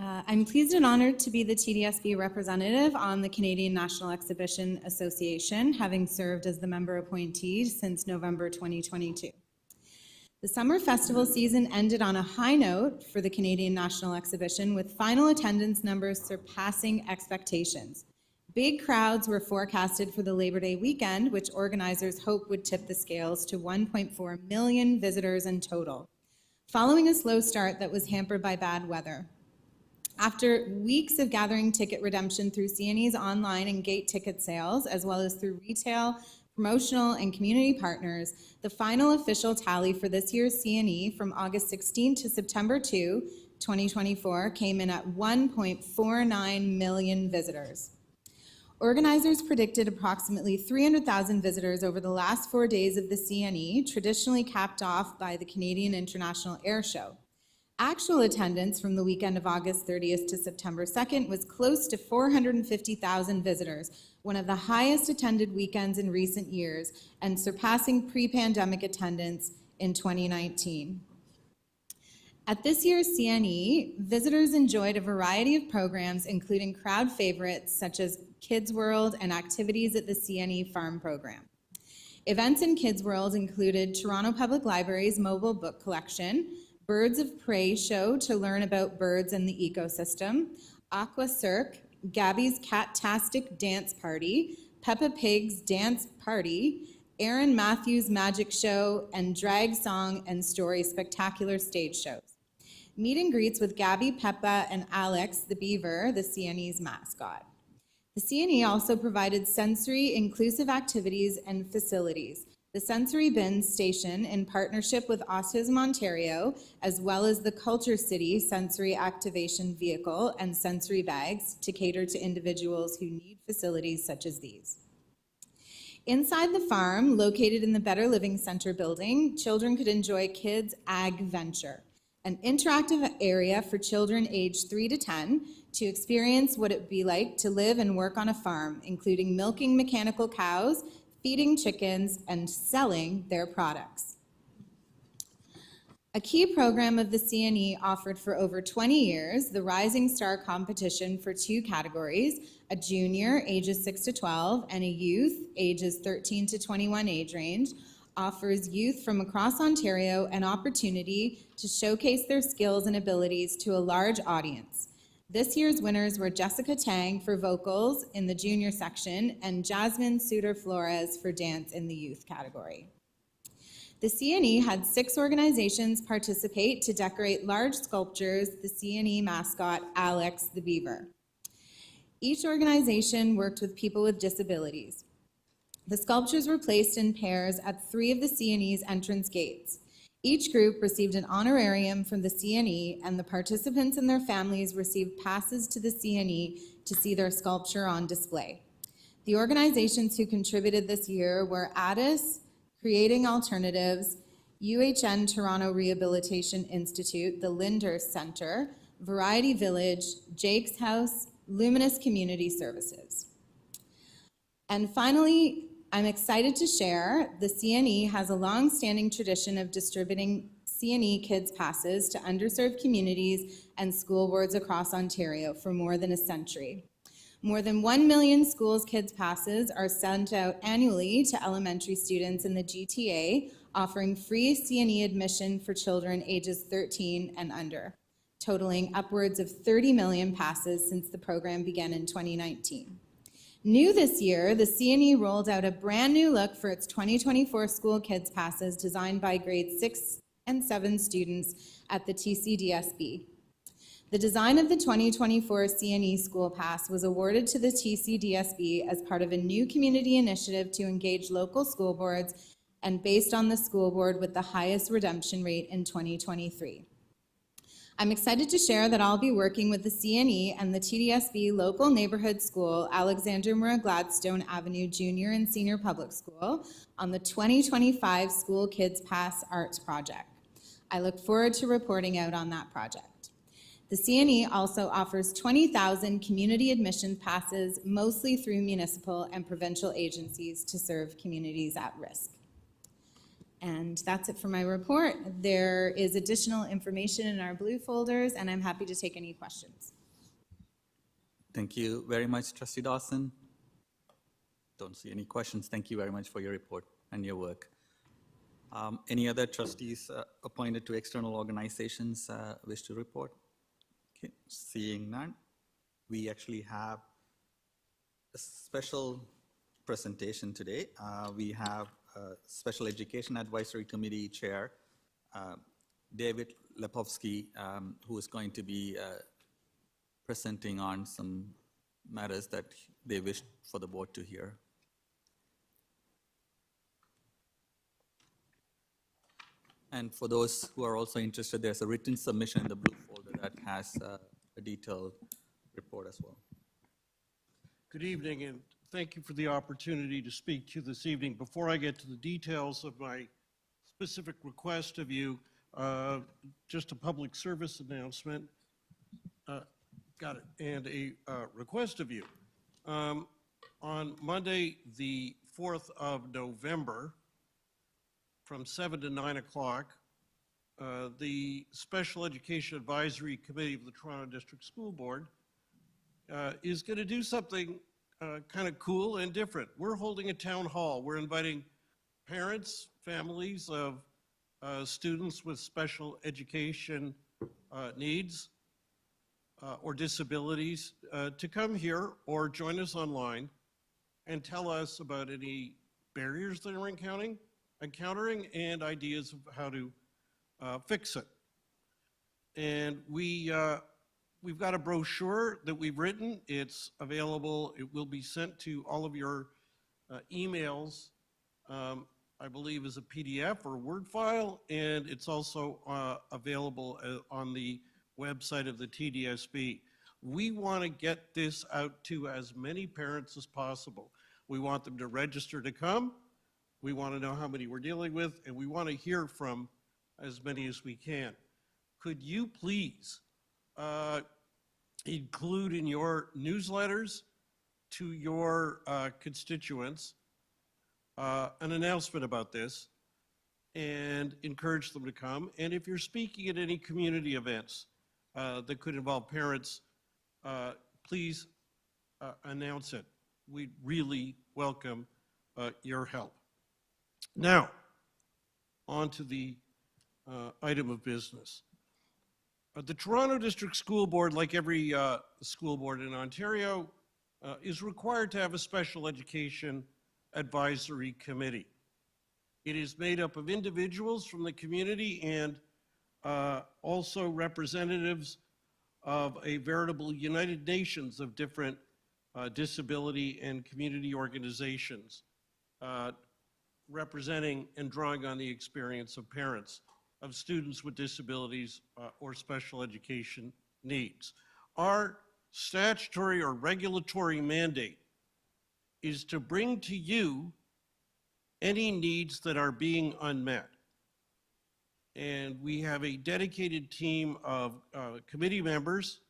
I'm pleased and honored to be the TDSB representative on the Canadian National Exhibition Association, having served as the member appointee since November 2022. The summer festival season ended on a high note for the Canadian National Exhibition, with final attendance numbers surpassing expectations. Big crowds were forecasted for the Labor Day weekend, which organizers hoped would tip the scales to 1.4 million visitors in total, following a slow start that was hampered by bad weather. After weeks of gathering ticket redemption through CNE's online and gate ticket sales, as well as through retail, promotional, and community partners, the final official tally for this year's CNE from August 16 to September 2, 2024, came in at 1.49 million visitors. Organizers predicted approximately 300,000 visitors over the last 4 days of the CNE, traditionally capped off by the Canadian International Air Show. Actual attendance from the weekend of August 30th to September 2nd was close to 450,000 visitors, one of the highest attended weekends in recent years, and surpassing pre-pandemic attendance in 2019. At this year's CNE, visitors enjoyed a variety of programs, including crowd favorites such as Kids World and activities at the CNE Farm Program. Events in Kids World included Toronto Public Library's mobile book collection, Birds of Prey show to learn about birds and the ecosystem, Aqua Cirque, Gabby's Cat-tastic Dance Party, Peppa Pig's Dance Party, Aaron Matthews Magic Show, and Drag Song and Story Spectacular stage shows. meet and greets with Gabby, Peppa, and Alex, the beaver, the CNE's mascot. The CNE also provided sensory inclusive activities and facilities. The Sensory Bin Station, in partnership with Autism Ontario, as well as the Culture City Sensory Activation Vehicle and Sensory Bags to cater to individuals who need facilities such as these. Inside the farm, located in the Better Living Center building, children could enjoy Kids Ag Venture, an interactive area for children aged 3 to 10 to experience what it would be like to live and work on a farm, including milking mechanical cows, feeding chickens, and selling their products. A key program of the CNE offered for over 20 years, the Rising Star competition for 2 categories, a junior, ages 6 to 12, and a youth, ages 13 to 21 age range, offers youth from across Ontario an opportunity to showcase their skills and abilities to a large audience. This year's winners were Jessica Tang for vocals in the junior section and Jasmine Suter Flores for dance in the youth category. The CNE had 6 organizations participate to decorate large sculptures, the CNE mascot, Alex the Beaver. Each organization worked with people with disabilities. The sculptures were placed in pairs at 3 of the CNE's entrance gates. Each group received an honorarium from the CNE, and the participants and their families received passes to the CNE to see their sculpture on display. The organizations who contributed this year were ADIS, Creating Alternatives, UHN Toronto Rehabilitation Institute, the Linders Center, Variety Village, Jake's House, Luminous Community Services. And finally, I'm excited to share the CNE has a long-standing tradition of distributing CNE Kids Passes to underserved communities and school boards across Ontario for more than a century. More than 1 million schools Kids Passes are sent out annually to elementary students in the GTA, offering free CNE admission for children ages 13 and under, totaling upwards of 30 million passes since the program began in 2019. New this year, the CNE rolled out a brand new look for its 2024 School Kids Passes designed by grades 6 and 7 students at the TCDSB. The design of the 2024 CNE School Pass was awarded to the TCDSB as part of a new community initiative to engage local school boards and based on the school board with the highest redemption rate in 2023. I'm excited to share that I'll be working with the CNE and the TDSB local neighborhood school, Alexander Murrah Gladstone Avenue Junior and Senior Public School, on the 2025 School Kids Pass Arts Project. I look forward to reporting out on that project. The CNE also offers 20,000 community admission passes, mostly through municipal and provincial agencies to serve communities at risk. And that's it for my report. There is additional information in our blue folders, and I'm happy to take any questions. Thank you very much, Trustee Dawson. Don't see any questions. Thank you very much for your report and your work. Any other trustees appointed to external organizations wish to report? Okay, seeing none, we actually have a special presentation today. We have Special Education Advisory Committee Chair, David Lepofsky, who is going to be presenting on some matters that they wish for the board to hear. And for those who are also interested, there's a written submission in the blue folder that has a detailed report as well. Good evening, and thank you for the opportunity to speak to you this evening. Before I get to the details of my specific request of you, just a public service announcement, got it, and a request of you. On Monday, the 4th of November, from 7 to 9 o'clock, the Special Education Advisory Committee of the Toronto District School Board is going to do something kind of cool and different. We're holding a town hall. We're inviting parents, families of students with special education needs or disabilities to come here or join us online and tell us about any barriers that are encountering and ideas of how to fix it. And we've got a brochure that we've written. It's available. It will be sent to all of your emails, I believe as a PDF or Word file, and it's also available on the website of the TDSB. We want to get this out to as many parents as possible. We want them to register to come. We want to know how many we're dealing with, and we want to hear from as many as we can. Could you please include in your newsletters to your constituents an announcement about this and encourage them to come? And if you're speaking at any community events that could involve parents, please announce it. We'd really welcome your help. Now, on to the item of business. The Toronto District School Board, like every school board in Ontario, is required to have a special education advisory committee. It is made up of individuals from the community and also representatives of a veritable United Nations of different disability and community organizations, representing and drawing on the experience of parents of students with disabilities or special education needs. Our statutory or regulatory mandate is to bring to you any needs that are being unmet. And we have a dedicated team of committee members.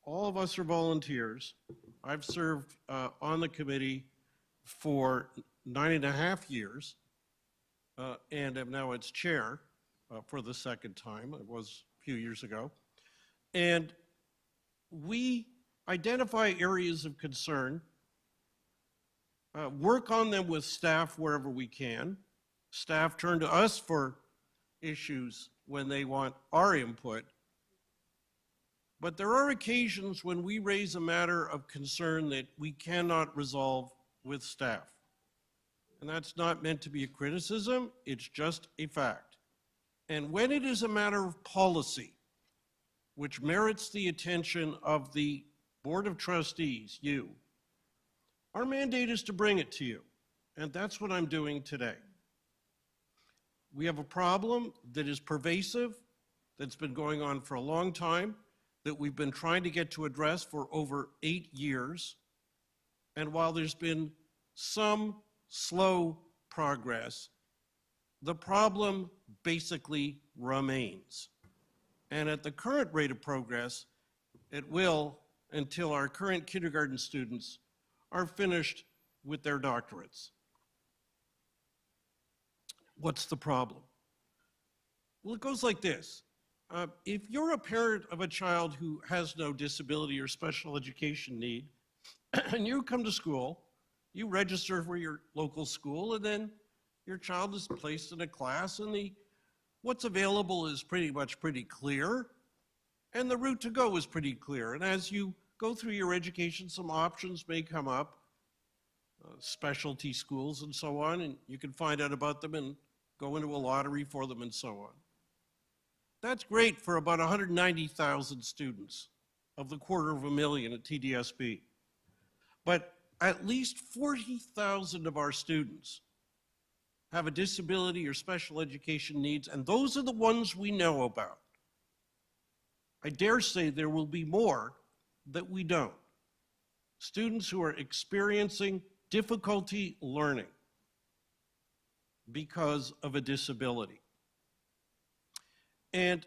All of us are volunteers. I've served on the committee for 9.5 years and am now its chair for the second time. It was a few years ago. And we identify areas of concern, work on them with staff wherever we can. Staff turn to us for issues when they want our input. But there are occasions when we raise a matter of concern that we cannot resolve with staff. And that's not meant to be a criticism, it's just a fact. And when it is a matter of policy, which merits the attention of the Board of Trustees, you, our mandate is to bring it to you. And that's what I'm doing today. We have a problem that is pervasive, that's been going on for a long time, that we've been trying to get to address for over 8 years. And while there's been some slow progress, the problem basically remains. And at the current rate of progress, it will until our current kindergarten students are finished with their doctorates. What's the problem? Well, it goes like this. If you're a parent of a child who has no disability or special education need, and you come to school, you register for your local school, and then your child is placed in a class, and what's available is pretty clear, and the route to go is pretty clear. And as you go through your education, some options may come up, specialty schools and so on, and you can find out about them and go into a lottery for them and so on. That's great for about 190,000 students of the 250,000 at TDSB. But at least 40,000 of our students have a disability or special education needs, and those are the ones we know about. I dare say there will be more that we don't. Students who are experiencing difficulty learning because of a disability. And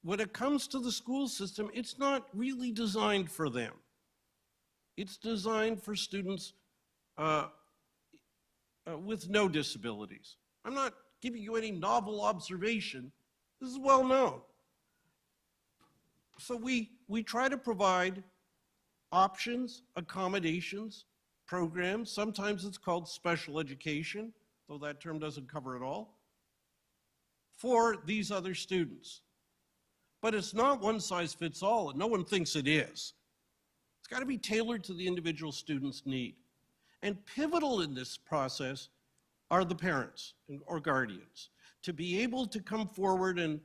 when it comes to the school system, it's not really designed for them. It's designed for students with no disabilities. I'm not giving you any novel observation. This is well known. So we try to provide options, accommodations, programs. Sometimes it's called special education, though that term doesn't cover it all, for these other students. But it's not one size fits all, and no one thinks it is. It's got to be tailored to the individual student's need. And pivotal in this process are the parents or guardians, to be able to come forward and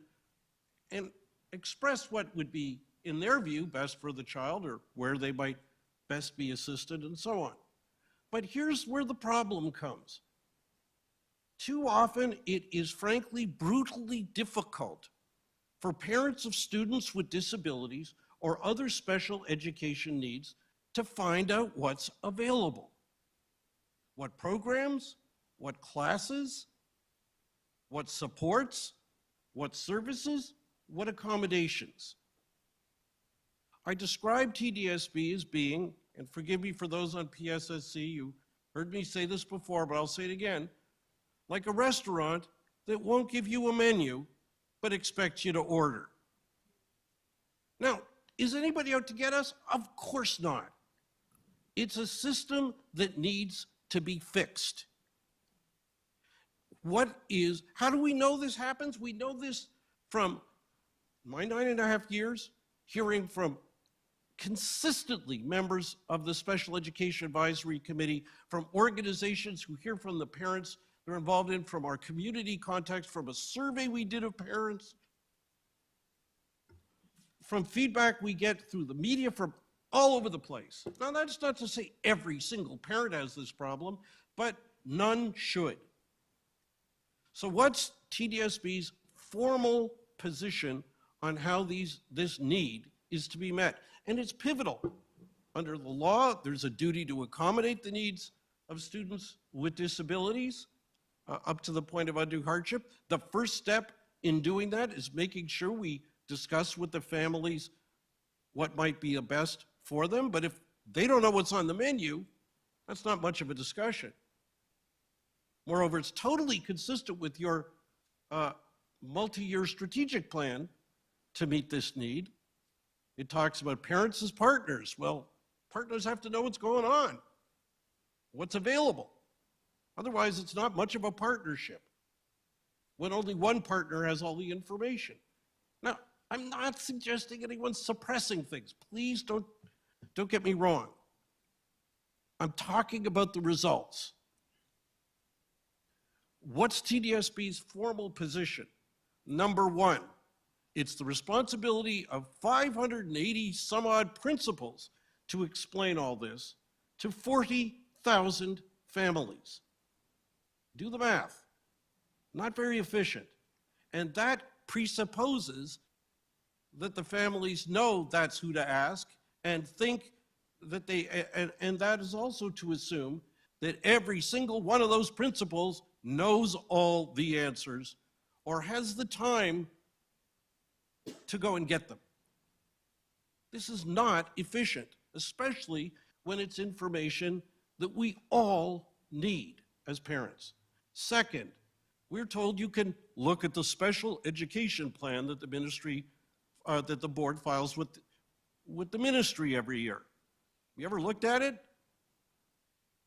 express what would be, in their view, best for the child or where they might best be assisted and so on. But here's where the problem comes. Too often, it is frankly brutally difficult for parents of students with disabilities or other special education needs to find out what's available. What programs, what classes, what supports, what services, what accommodations. I describe TDSB as being, and forgive me for those on PSSC, you heard me say this before, but I'll say it again, like a restaurant that won't give you a menu, but expects you to order. Now, is anybody out to get us? Of course not. It's a system that needs to be fixed. How do we know this happens? We know this from my 9.5 years, hearing from consistently members of the Special Education Advisory Committee, from organizations who hear from the parents they're involved in, from our community context, from a survey we did of parents, from feedback we get through the media from all over the place. Now, that's not to say every single parent has this problem, but none should. So what's TDSB's formal position on how this need is to be met? And it's pivotal. Under the law, there's a duty to accommodate the needs of students with disabilities up to the point of undue hardship. The first step in doing that is making sure we discuss with the families what might be the best for them. But if they don't know what's on the menu, that's not much of a discussion. Moreover, it's totally consistent with your multi-year strategic plan to meet this need. It talks about parents as partners. Well, partners have to know what's going on, what's available. Otherwise, it's not much of a partnership when only one partner has all the information. Now, I'm not suggesting anyone's suppressing things. Please don't get me wrong. I'm talking about the results. What's TDSB's formal position? Number one, it's the responsibility of 580 some odd principals to explain all this to 40,000 families. Do the math. Not very efficient. And that presupposes that the families know that's who to ask and think that and that is also to assume that every single one of those principals knows all the answers or has the time to go and get them. This is not efficient, especially when it's information that we all need as parents. Second, we're told you can look at the special education plan that the ministry, that the board files with the ministry every year. You ever looked at it?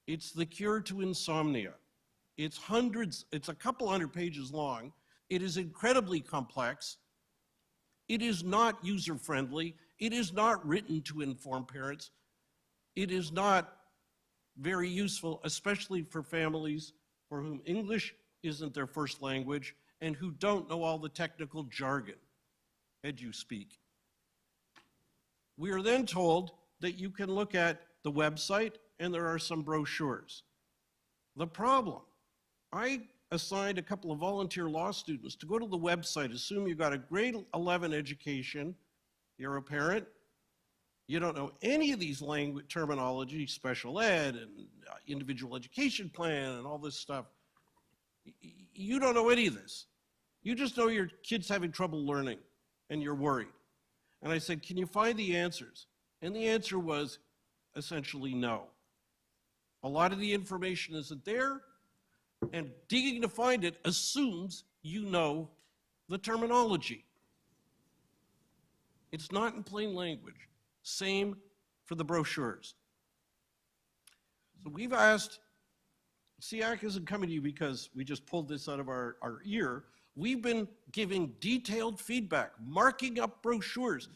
It's the cure to insomnia. It's a couple hundred pages long. It is incredibly complex. It is not user-friendly. It is not written to inform parents. It is not very useful, especially for families for whom English isn't their first language and who don't know all the technical jargon, edu-speak. We are then told that you can look at the website and there are some brochures. The problem, I assigned a couple of volunteer law students to go to the website. Assume you got a grade 11 education, you're a parent, you don't know any of these language terminology, special ed and individual education plan and all this stuff. You don't know any of this. You just know your kid's having trouble learning and you're worried. And I said, can you find the answers? And the answer was essentially no. A lot of the information isn't there, and digging to find it assumes you know the terminology. It's not in plain language. Same for the brochures. So we've asked, SEAC isn't coming to you because we just pulled this out of our ear. We've been giving detailed feedback, marking up brochures,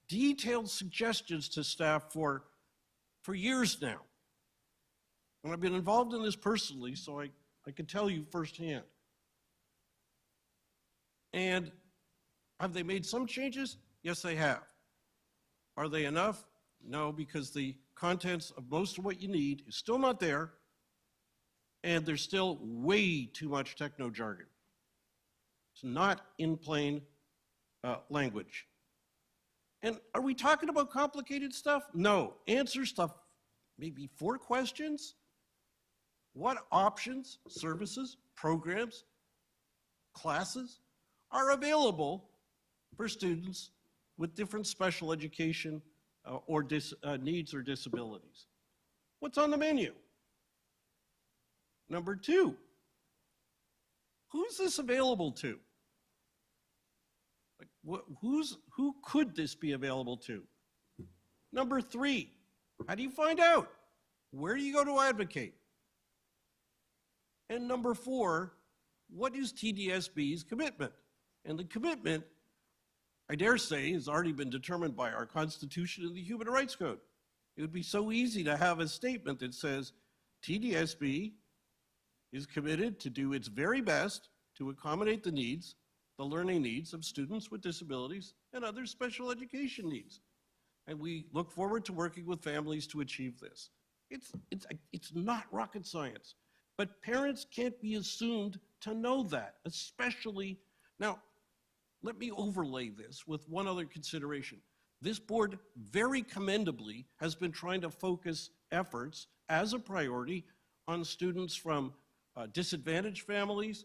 detailed suggestions to staff for years now. And I've been involved in this personally, so I can tell you firsthand. And have they made some changes? Yes, they have. Are they enough? No, because the contents of most of what you need is still not there, and there's still way too much techno jargon. It's not in plain language. And are we talking about complicated stuff? No. Answer stuff, maybe 4 questions. What options, services, programs, classes are available for students with different special education or needs or disabilities? What's on the menu? Number 2, who's this available to? Like, who could this be available to? Number 3, how do you find out? Where do you go to advocate? And number 4, what is TDSB's commitment? And the commitment, I dare say, has already been determined by our Constitution and the Human Rights Code. It would be so easy to have a statement that says TDSB is committed to do its very best to accommodate the needs, the learning needs of students with disabilities and other special education needs. And we look forward to working with families to achieve this. It's not rocket science, but parents can't be assumed to know that, especially, now, let me overlay this with one other consideration. This board very commendably has been trying to focus efforts as a priority on students from disadvantaged families,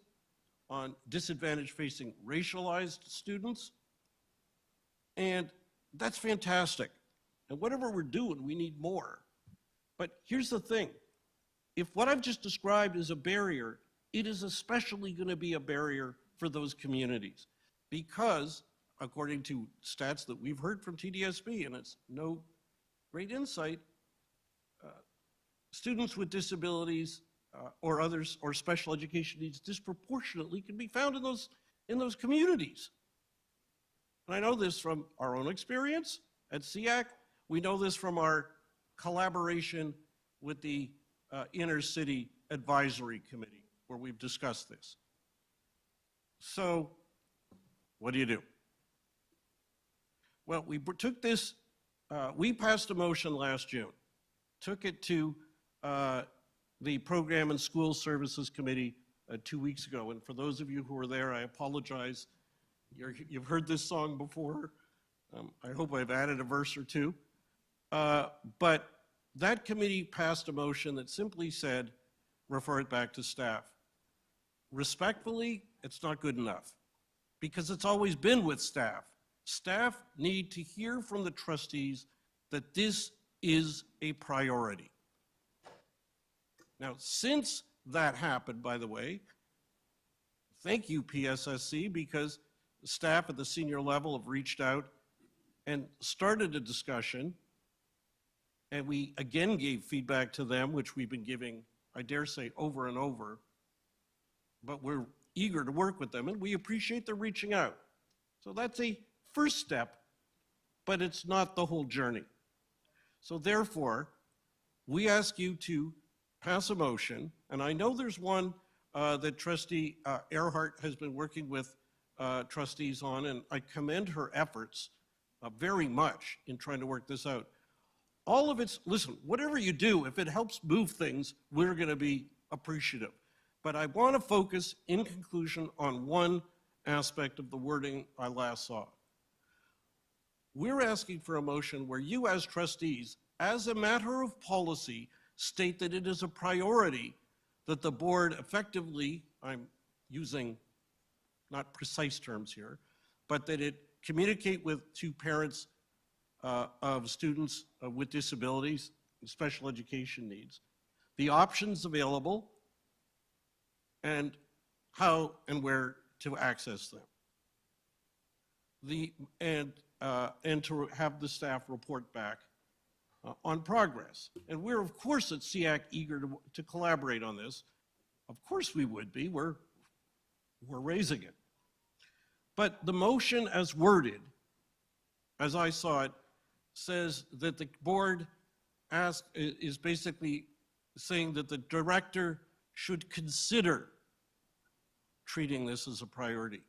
on disadvantaged facing racialized students, and that's fantastic. And whatever we're doing, we need more. But here's the thing. If what I've just described is a barrier, it is especially going to be a barrier for those communities because, according to stats that we've heard from TDSB, and it's no great insight, students with disabilities or others or special education needs disproportionately can be found in those communities. And I know this from our own experience at SEAC. We know this from our collaboration with the Inner City Advisory Committee, where we've discussed this. So, what do? Well, we took this, we passed a motion last June, took it to the Program and School Services Committee 2 weeks ago. And for those of you who were there, I apologize. You've heard this song before. I hope I've added a verse or two. But that committee passed a motion that simply said, refer it back to staff. Respectfully, it's not good enough because it's always been with staff. Staff need to hear from the trustees that this is a priority. Now, since that happened, by the way, thank you, PSSC, because staff at the senior level have reached out and started a discussion, and we again gave feedback to them, which we've been giving, I dare say, over and over, but we're eager to work with them, and we appreciate their reaching out. So that's a first step, but it's not the whole journey. So therefore, we ask you to pass a motion, and I know there's one that Trustee Earhart has been working with trustees on, and I commend her efforts very much in trying to work this out. All of it's, listen, whatever you do, if it helps move things, we're going to be appreciative. But I want to focus, in conclusion, on one aspect of the wording I last saw. We're asking for a motion where you, as trustees, as a matter of policy, state that it is a priority that the board effectively, I'm using not precise terms here, but that it communicate to parents of students with disabilities and special education needs, the options available, and how and where to access them. And to have the staff report back on progress. And we're, of course, at SEAC eager to collaborate on this. Of course we would be. We're raising it. But the motion as worded, as I saw it, says that the board is basically saying that the director should consider treating this as a priority.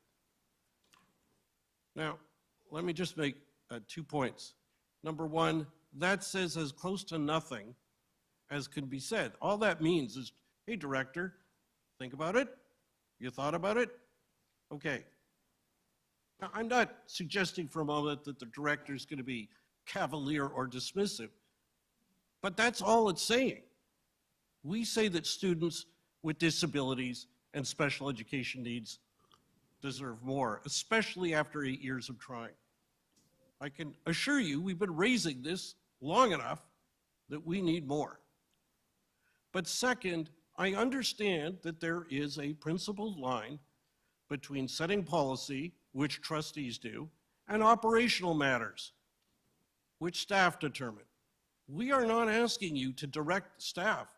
Now, let me just make 2 points. Number one, that says as close to nothing as can be said. All that means is, hey, director, think about it? You thought about it? Okay. Now, I'm not suggesting for a moment that the director is going to be cavalier or dismissive, but that's all it's saying. We say that students with disabilities and special education needs deserve more, especially after 8 years of trying. I can assure you, we've been raising this long enough that we need more. But second, I understand that there is a principled line between setting policy, which trustees do, and operational matters, which staff determine. We are not asking you to direct staff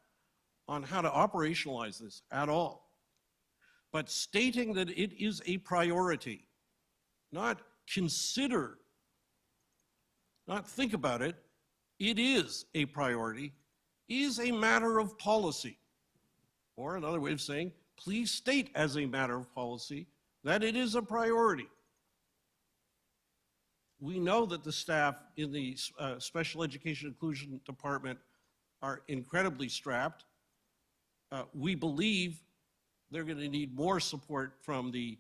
on how to operationalize this at all, but stating that it is a priority, not consider, not think about it, it is a priority, is a matter of policy. Or another way of saying, please state as a matter of policy that it is a priority. We know that the staff in the Special Education Inclusion Department are incredibly strapped. We believe they're going to need more support from the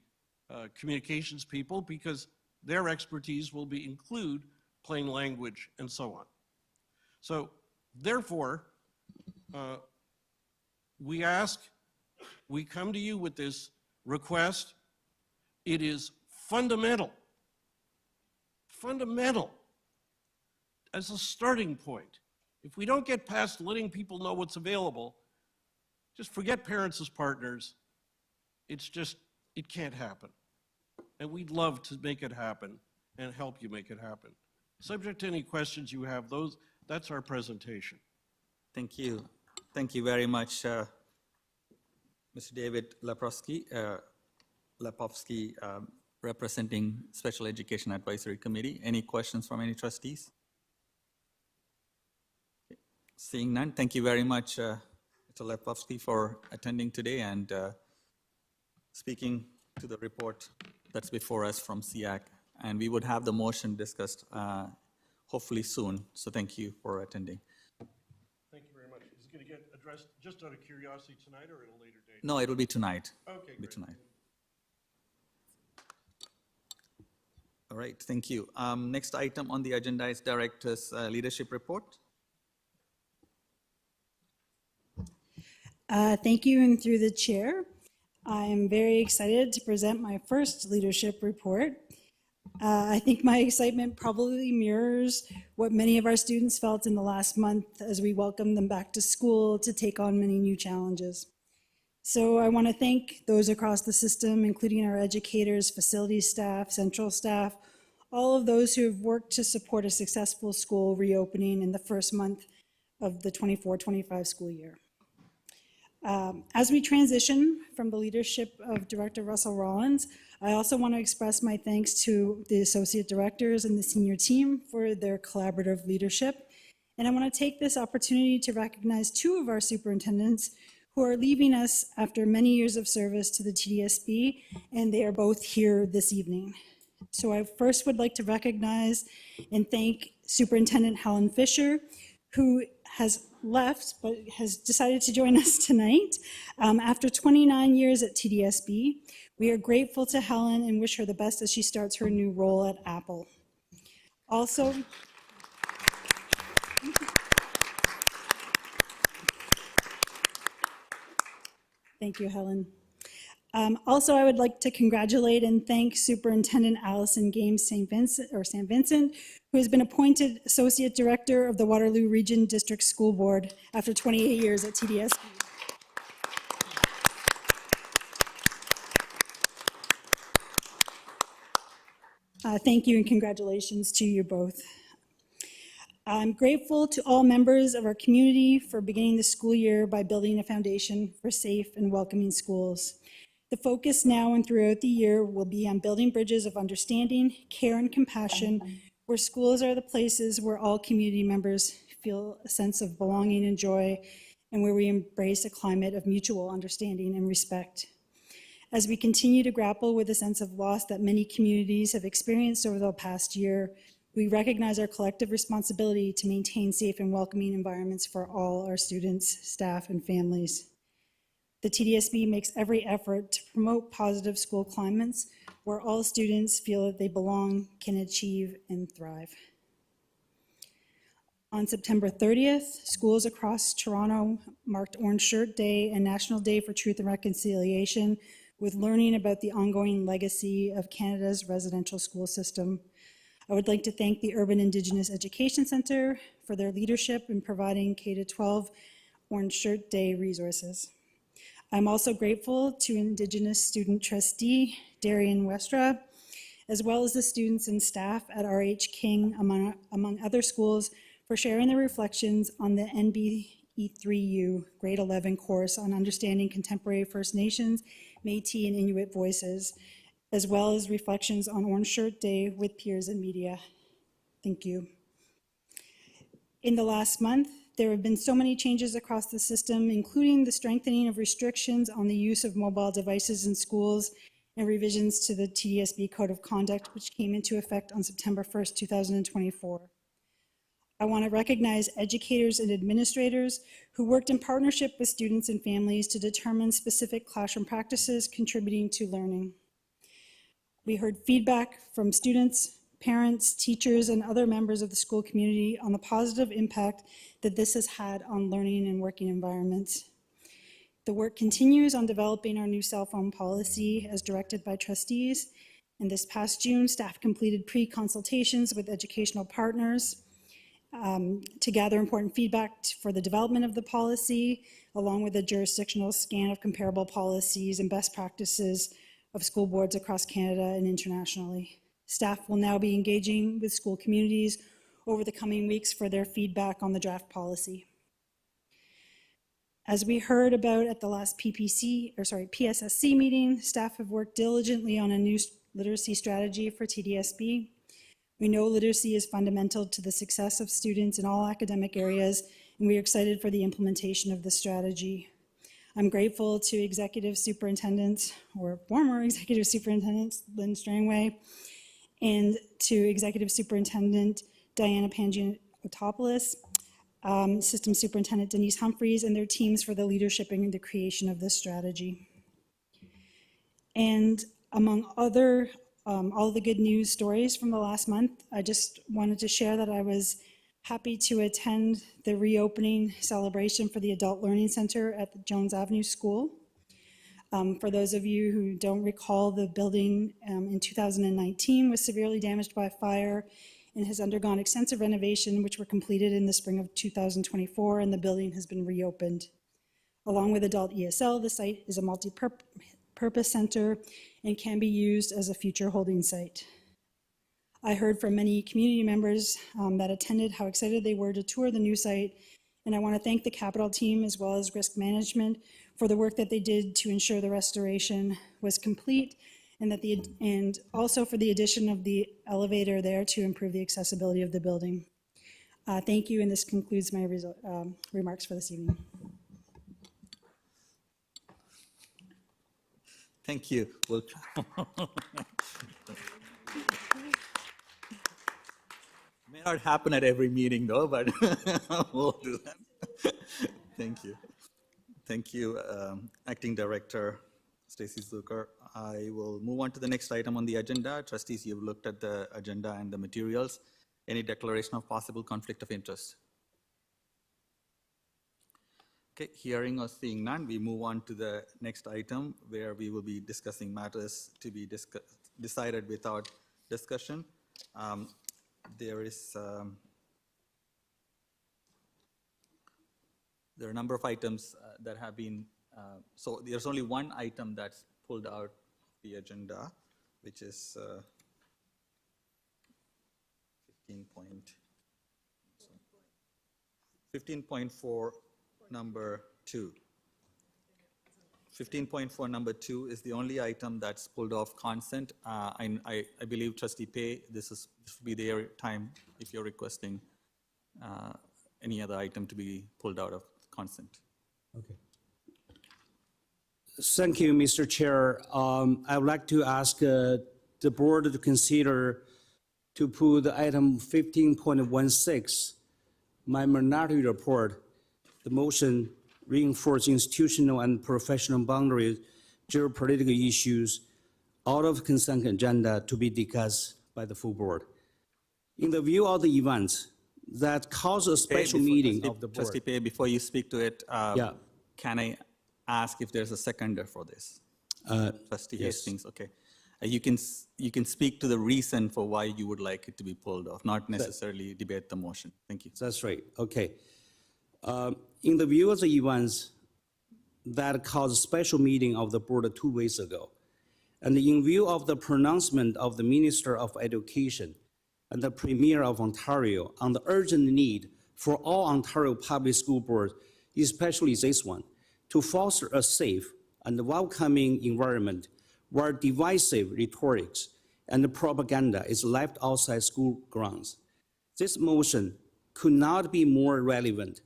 communications people because their expertise will include plain language and so on. So therefore, we come to you with this request. It is fundamental as a starting point. If we don't get past letting people know what's available, just forget parents as partners. It's just, it can't happen. And we'd love to make it happen and help you make it happen. Subject to any questions you have, that's our presentation. Thank you. Thank you very much, Mr. David Lepovsky, representing Special Education Advisory Committee. Any questions from any trustees? Okay. Seeing none, thank you very much, Mr. Lepovsky, for attending today and speaking to the report that's before us from SEAC. And we would have the motion discussed hopefully soon. So thank you for attending. Thank you very much. Is it going to get addressed just out of curiosity tonight or at a later date? No, it'll be tonight. Okay, It'll be great. tonight. All right, thank you. Next item on the agenda is Director's Leadership Report. Thank you, and through the chair, I am very excited to present my first leadership report. I think my excitement probably mirrors what many of our students felt in the last month as we welcomed them back to school to take on many new challenges. So I want to thank those across the system, including our educators, facilities staff, central staff, all of those who have worked to support a successful school reopening in the first month of the 24-25 school year. As we transition from the leadership of Director Russell Rollins, I also want to express my thanks to the associate directors and the senior team for their collaborative leadership. And I want to take this opportunity to recognize two of our superintendents who are leaving us after many years of service to the TDSB, and they are both here this evening. So I first would like to recognize and thank Superintendent Helen Fisher, who has left but has decided to join us tonight. After 29 years at TDSB, we are grateful to Helen and wish her the best as she starts her new role at Apple. Also, thank you, Helen. Also, I would like to congratulate and thank Superintendent Allison Games St. Vincent, who has been appointed Associate Director of the Waterloo Region District School Board after 28 years at TDSB. Thank you and congratulations to you both. I'm grateful to all members of our community for beginning the school year by building a foundation for safe and welcoming schools. The focus now and throughout the year will be on building bridges of understanding, care, and compassion, where schools are the places where all community members feel a sense of belonging and joy, and where we embrace a climate of mutual understanding and respect. As we continue to grapple with the sense of loss that many communities have experienced over the past year, we recognize our collective responsibility to maintain safe and welcoming environments for all our students, staff, and families. The TDSB makes every effort to promote positive school climates where all students feel that they belong, can achieve, and thrive. On September 30th, schools across Toronto marked Orange Shirt Day and National Day for Truth and Reconciliation with learning about the ongoing legacy of Canada's residential school system. I would like to thank the Urban Indigenous Education Centre for their leadership in providing K-12 Orange Shirt Day resources. I'm also grateful to Indigenous student trustee Darian Westra, as well as the students and staff at RH King, among other schools, for sharing their reflections on the NBE3U Grade 11 course on understanding contemporary First Nations, Métis, and Inuit voices, as well as reflections on Orange Shirt Day with peers and media. Thank you. In the last month, there have been so many changes across the system, including the strengthening of restrictions on the use of mobile devices in schools and revisions to the TDSB Code of Conduct, which came into effect on September 1st, 2024. I want to recognize educators and administrators who worked in partnership with students and families to determine specific classroom practices contributing to learning. We heard feedback from students, parents, teachers, and other members of the school community on the positive impact that this has had on learning and working environments. The work continues on developing our new cell phone policy as directed by trustees. And this past June, staff completed pre-consultations with educational partners to gather important feedback for the development of the policy, along with a jurisdictional scan of comparable policies and best practices of school boards across Canada and internationally. Staff will now be engaging with school communities over the coming weeks for their feedback on the draft policy. As we heard about at the last PSSC meeting, staff have worked diligently on a new literacy strategy for TDSB. We know literacy is fundamental to the success of students in all academic areas, and we are excited for the implementation of the strategy. I'm grateful to Executive Superintendent, or former Executive Superintendent, Lynn Strangway, and to Executive Superintendent Diana Pangiotopoulos, System Superintendent Denise Humphreys, and their teams for the leadership in the creation of this strategy. And among other, all the good news stories from the last month, I just wanted to share that I was happy to attend the reopening celebration for the Adult Learning Center at the Jones Avenue School. For those of you who don't recall, the building in 2019 was severely damaged by fire and has undergone extensive renovation, which were completed in the spring of 2024, and the building has been reopened. Along with adult ESL, the site is a multi-purpose center and can be used as a future holding site. I heard from many community members that attended how excited they were to tour the new site, and I want to thank the Capital team as well as risk management for the work that they did to ensure the restoration was complete, and also for the addition of the elevator there to improve the accessibility of the building. Thank you, and this concludes my remarks for this evening. Thank you. We'll may not happen at every meeting though, but we'll do that. Thank you. Thank you, Acting Director Stacy Zucker. I will move on to the next item on the agenda. Trustees, you've looked at the agenda and the materials. Any declaration of possible conflict of interest? Okay, hearing or seeing none, we move on to the next item where we will be discussing matters to be decided without discussion. There are a number of items that have been, so there's only one item that's pulled out of the agenda, which is 15.4 number 2. 15.4 number 2 is the only item that's pulled off consent. I believe Trustee Pei, this will be their time if you're requesting any other item to be pulled out of consent. Okay. Thank you, Mr. Chair. I would like to ask the board to consider to put item 15.16, my minority report, the motion reinforcing institutional and professional boundaries, geopolitical issues out of consent agenda to be discussed by the full board. In the view of the events that cause a special meeting of the board. Trustee Pei, before you speak to it, Yeah. can I ask if there's a seconder for this? Trustee yes. Hastings, okay. You can speak to the reason for why you would like it to be pulled off, not necessarily debate the motion. Thank you. That's right, okay. In the view of the events that caused a special meeting of the board 2 weeks ago, and in view of the pronouncement of the Minister of Education and the Premier of Ontario on the urgent need for all Ontario public school boards, especially this one, to foster a safe and welcoming environment where divisive rhetorics and propaganda is left outside school grounds. This motion could not be more relevant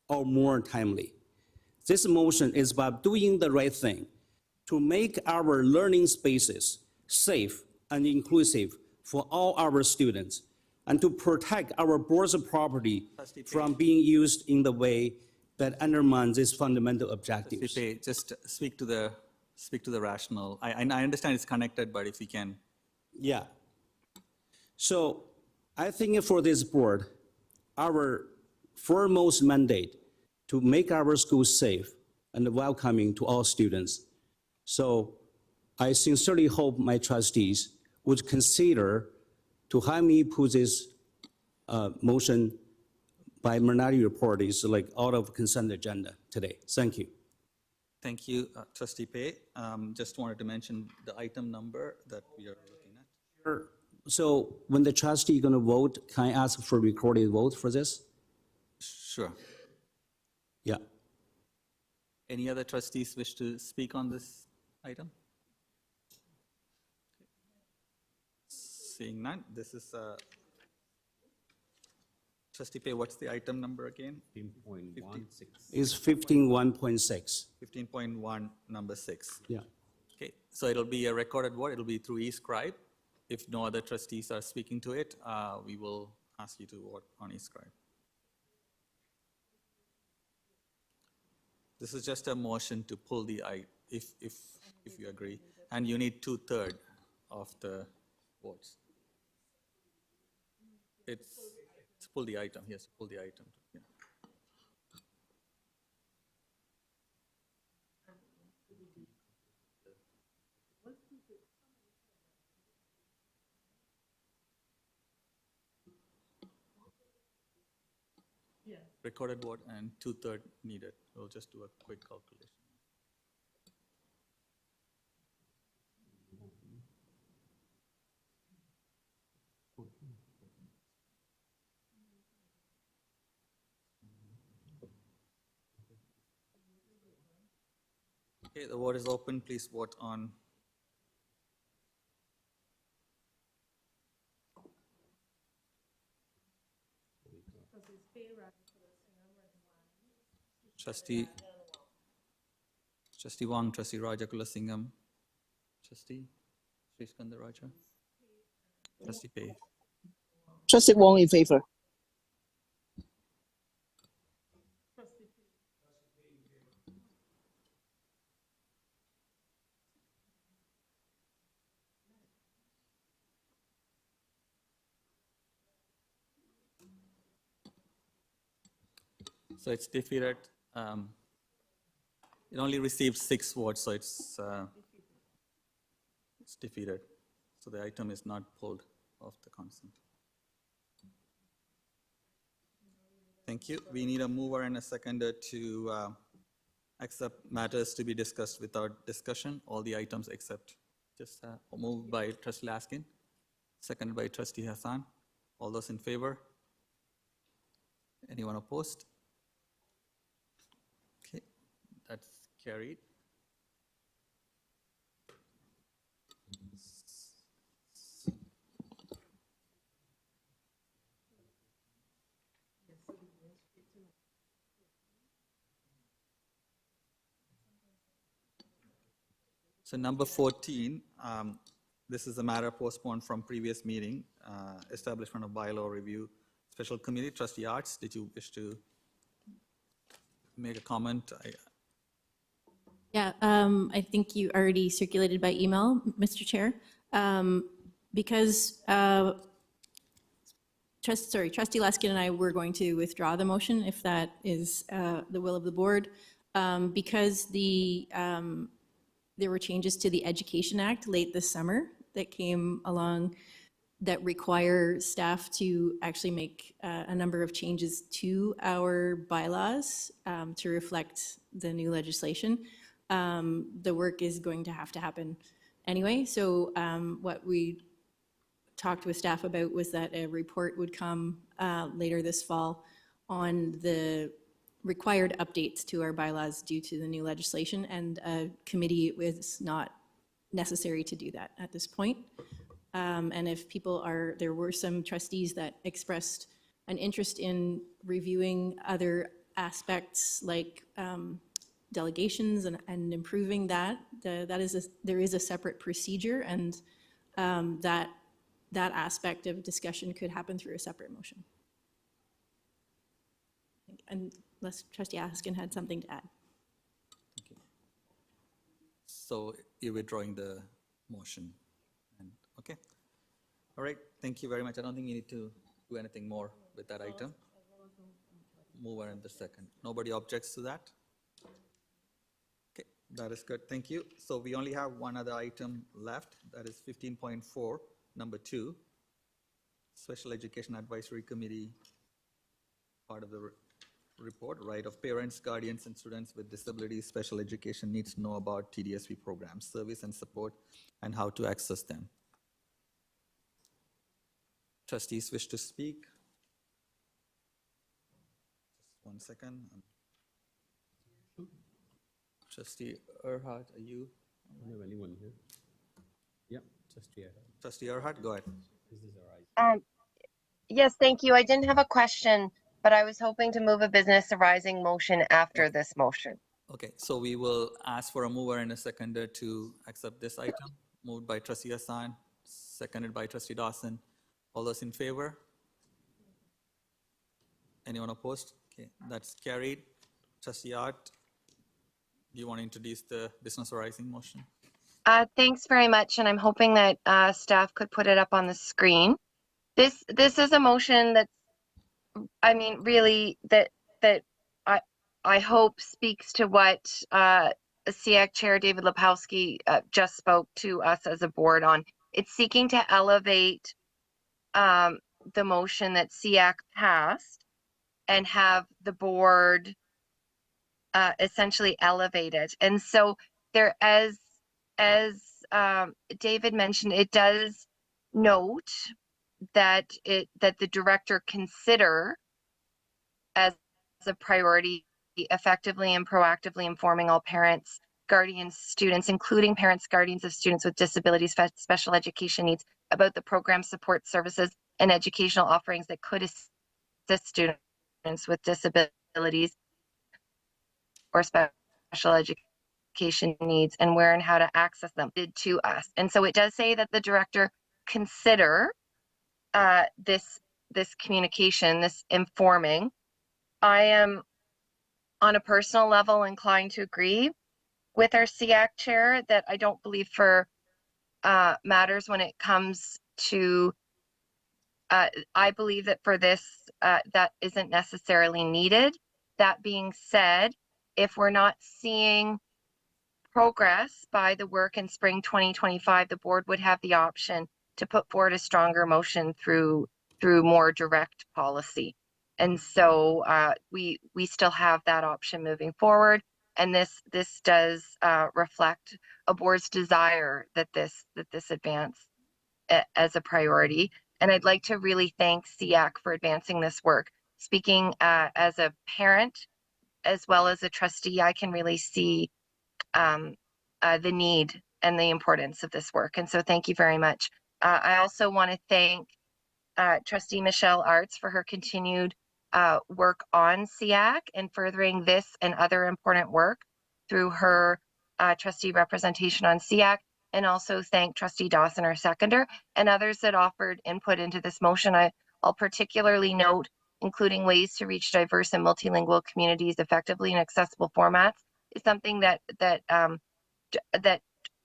or more timely. This motion is about doing the right thing to make our learning spaces safe and inclusive for all our students, and to protect our board's property from being used in the way that undermines its fundamental objectives. Trustee Pei, just speak to the rationale. I understand it's connected, but if you can. Yeah. So I think for this board, our foremost mandate to make our schools safe and welcoming to all students. So I sincerely hope my trustees would consider to have me put this motion by minority report is like out of consent agenda today. Thank you. Thank you, Trustee Pei. Just wanted to mention the item number that we are looking at. Sure. So when the trustee is going to vote, can I ask for recorded vote for this? Sure. Yeah. Any other trustees wish to speak on this item? Seeing none, this is Trustee Pei, what's the item number again? 15.16. Is 15.1.6. 15.1, number 6. Yeah. Okay, so it'll be a recorded vote. It'll be through e-scribe. If no other trustees are speaking to it, we will ask you to vote on e-scribe. This is just a motion to pull the if you agree, and you need 2/3 of the votes. It's to pull the item. Yes, pull the item. Yeah. Recorded vote and 2/3 needed. We'll just do a quick calculation. Okay, the vote is open. Please vote on. Trustee Wong, Trustee Rajakulasingam, Trustee Sri Skandaraja, Trustee Pei. Trustee Wong in favor. So it's defeated. It only received 6 votes, so it's defeated. So the item is not pulled off the consent. Thank you. We need a mover and a seconder to accept matters to be discussed without discussion. All the items except just moved by Trustee Laskin, seconded by Trustee Hassan. All those in favor? Anyone opposed? Okay, that's carried. So number 14, this is a matter postponed from previous meeting, establishment of bylaw review special committee. Trustee Arts, did you wish to make a comment? Yeah, I think you already circulated by email, Mr. Chair. Because Trustee Luskin and I were going to withdraw the motion if that is the will of the board, because there were changes to the Education Act late this summer that came along that require staff to actually make a number of changes to our bylaws to reflect the new legislation. The work is going to have to happen anyway. So what we talked with staff about was that a report would come later this fall on the required updates to our bylaws due to the new legislation, and a committee was not necessary to do that at this point. And if people are, there were some trustees that expressed an interest in reviewing other aspects like delegations and improving that. There is a separate procedure, and that aspect of discussion could happen through a separate motion. Unless Trustee Askin had something to add. So you're withdrawing the motion. Okay. All right. Thank you very much. I don't think you need to do anything more with that item. Move on in the second. Nobody objects to that? Okay, that is good. Thank you. So we only have one other item left. That is 15.4, number 2, Special Education Advisory Committee, part of the report, right of parents, guardians, and students with disabilities, special education needs to know about TDSB programs, service and support, and how to access them. Trustees wish to speak? Just 1 second. Trustee Erhard, are you? I don't have anyone here. Yeah, Trustee Erhard. Trustee Erhard, go ahead. Is this all right? Yes, thank you. I didn't have a question, but I was hoping to move a business arising motion after this motion. Okay, so we will ask for a mover and a seconder to accept this item. Moved by Trustee Hassan, seconded by Trustee Dawson. All those in favor? Anyone opposed? Okay, that's carried. Trustee Art, do you want to introduce the business arising motion? Thanks very much, and I'm hoping that staff could put it up on the screen. This is a motion that's, I mean, really that I hope speaks to what SEAC Chair David Lepowski just spoke to us as a board on. It's seeking to elevate the motion that SEAC passed and have the board essentially elevated. And so there, as David mentioned, it does note that the director consider as a priority effectively and proactively informing all parents, guardians, students, including parents, guardians of students with disabilities, special education needs, about the program support services and educational offerings that could assist students with disabilities or special education needs, and where and how to access them to us. And so it does say that the director consider this communication, this informing. I am on a personal level inclined to agree with our SEAC chair that I don't believe for matters when it comes to I believe that for this that isn't necessarily needed. That being said, if we're not seeing progress by the work in spring 2025, the board would have the option to put forward a stronger motion through more direct policy. And so we still have that option moving forward. And this does reflect a board's desire that this advance as a priority. And I'd like to really thank SEAC for advancing this work. Speaking as a parent as well as a trustee, I can really see the need and the importance of this work. And so thank you very much. I also want to thank Trustee Michelle Arts for her continued work on SEAC and furthering this and other important work through her trustee representation on SEAC, and also thank Trustee Dawson, our seconder, and others that offered input into this motion. I'll particularly note including ways to reach diverse and multilingual communities effectively in accessible formats is something that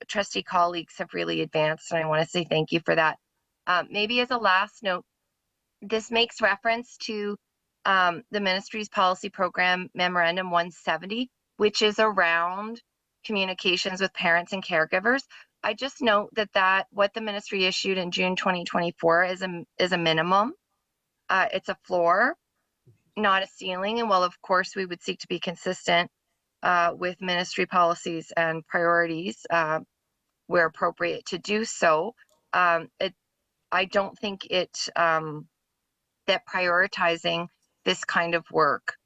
trustee colleagues have really advanced, and I want to say thank you for that. Maybe as a last note, this makes reference to the ministry's policy program memorandum 170, which is around communications with parents and caregivers. I just note that what the ministry issued in June 2024 is a minimum. It's a floor, not a ceiling. And while of course we would seek to be consistent with ministry policies and priorities where appropriate to do so, I don't think that prioritizing this kind of work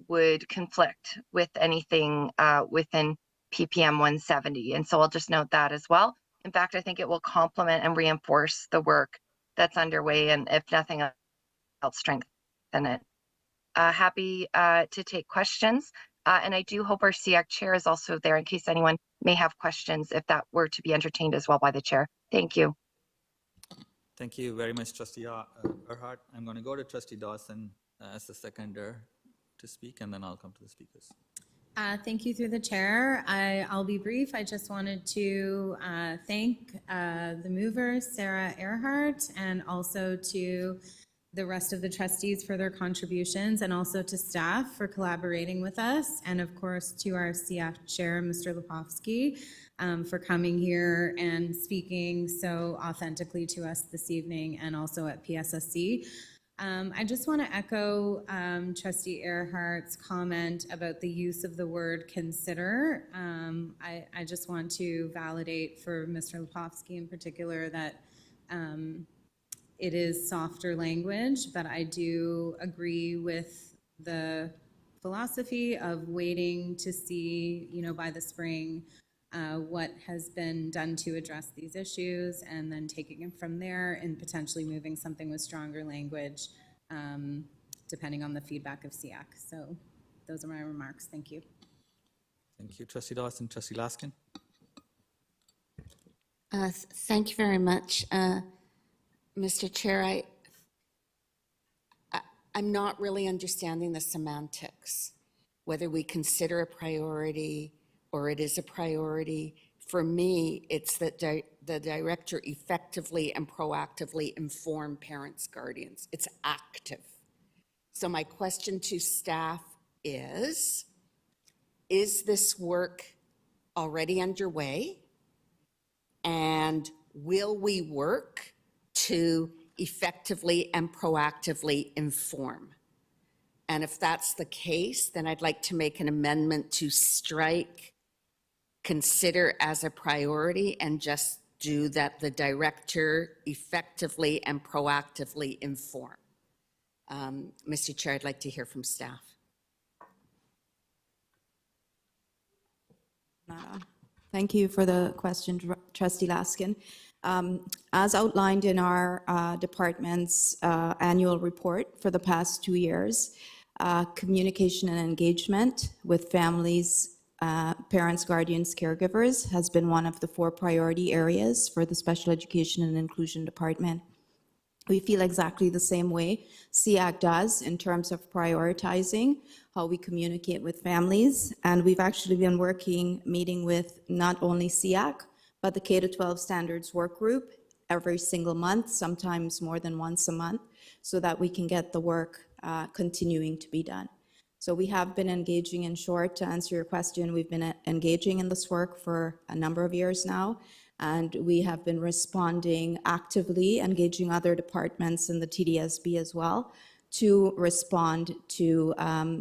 would conflict with anything within PPM 170. And so I'll just note that as well. In fact, I think it will complement and reinforce the work that's underway, and if nothing else, strengthen it. Happy to take questions. And I do hope our SEAC chair is also there in case anyone may have questions if that were to be entertained as well by the chair. Thank you. Thank you very much, Trustee Erhardt. I'm going to go to Trustee Dawson as the seconder to speak, and then I'll come to the speakers. Thank you through the chair. I'll be brief. I just wanted to thank the movers, Sarah Erhardt, and also to the rest of the trustees for their contributions, and also to staff for collaborating with us, and of course to our CF chair, Mr. Lepofsky, for coming here and speaking so authentically to us this evening, and also at PSSC. I just want to echo Trustee Erhardt's comment about the use of the word consider. I just want to validate for Mr. Lepofsky in particular that it is softer language, but I do agree with the philosophy of waiting to see, by the spring, what has been done to address these issues, and then taking it from there and potentially moving something with stronger language, depending on the feedback of SEAC. So those are my remarks. Thank you. Thank you, Trustee Dawson. Trustee Laskin. Thank you very much. Mr. Chair, I'm not really understanding the semantics, whether we consider a priority or it is a priority. For me, it's that the director effectively and proactively inform parents, guardians. It's active. So my question to staff is this work already underway? And will we work to effectively and proactively inform? And if that's the case, then I'd like to make an amendment to strike consider as a priority and just do that the director effectively and proactively inform. Mr. Chair, I'd like to hear from staff. Thank you for the question, Trustee Laskin. As outlined in our department's annual report for the past 2 years, communication and engagement with families, parents, guardians, caregivers has been one of the 4 priority areas for the Special Education and Inclusion Department. We feel exactly the same way SEAC does in terms of prioritizing how we communicate with families. And we've actually been meeting with not only SEAC, but the K-12 Standards Work Group every single month, sometimes more than once a month, so that we can get the work continuing to be done. So we have been engaging, in short, to answer your question, we've been engaging in this work for a number of years now, and we have been responding actively, engaging other departments in the TDSB as well, to respond to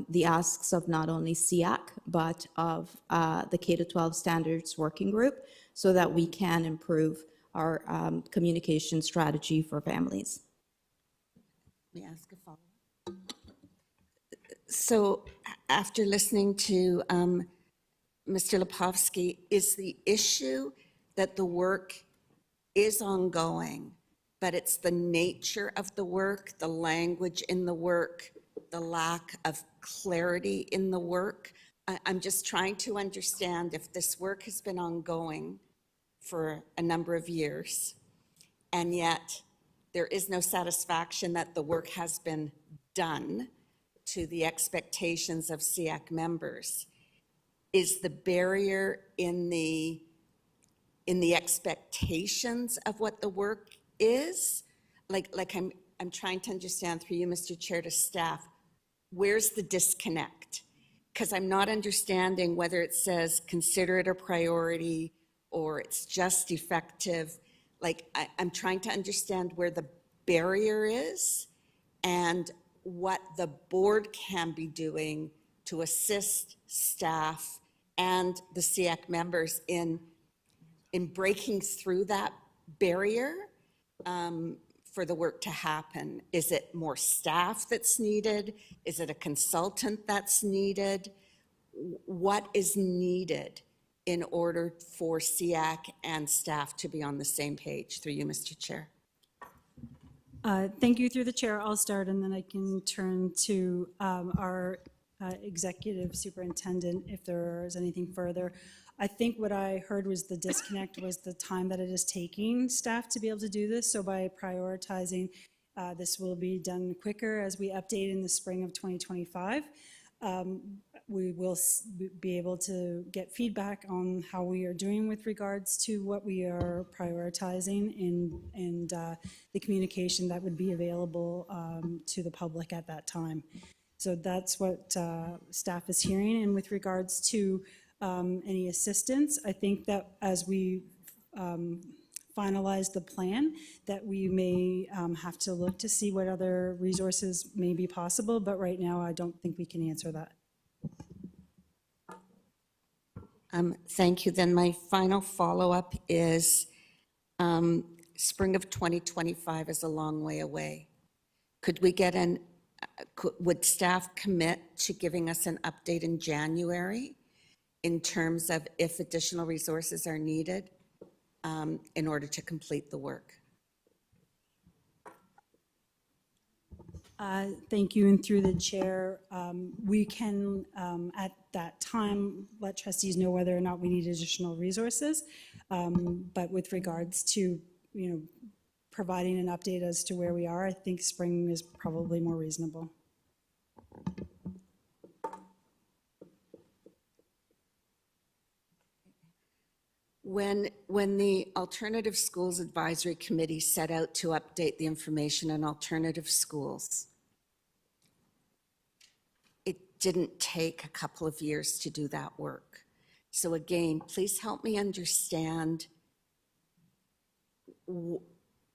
the asks of not only SEAC, but of the K-12 Standards Working Group, so that we can improve our communication strategy for families. May I ask a follow-up? So after listening to Mr. Lepofsky, is the issue that the work is ongoing, but it's the nature of the work, the language in the work, the lack of clarity in the work I'm just trying to understand if this work has been ongoing for a number of years, and yet there is no satisfaction that the work has been done to the expectations of SEAC members. Is the barrier in the expectations of what the work is? Like I'm trying to understand through you, Mr. Chair, to staff, where's the disconnect? Because I'm not understanding whether it says consider it a priority or it's just effective. Like I'm trying to understand where the barrier is and what the board can be doing to assist staff and the SEAC members in breaking through that barrier for the work to happen. Is it more staff that's needed? Is it a consultant that's needed? What is needed in order for SEAC and staff to be on the same page? Through you, Mr. Chair. Thank you. Through the chair, I'll start, and then I can turn to our executive superintendent if there is anything further. I think what I heard was the disconnect was the time that it is taking staff to be able to do this. So by prioritizing, this will be done quicker as we update in the spring of 2025. We will be able to get feedback on how we are doing with regards to what we are prioritizing and the communication that would be available to the public at that time. So that's what staff is hearing. And with regards to any assistance, I think that as we finalize the plan, that we may have to look to see what other resources may be possible, but right now I don't think we can answer that. Thank you. Then my final follow-up is spring of 2025 is a long way away. Could we get would staff commit to giving us an update in January in terms of if additional resources are needed in order to complete the work? Thank you. And through the chair, we can at that time let trustees know whether or not we need additional resources. But with regards to, providing an update as to where we are, I think spring is probably more reasonable. When the Alternative Schools Advisory Committee set out to update the information on alternative schools, it didn't take a couple of years to do that work. So again, please help me understand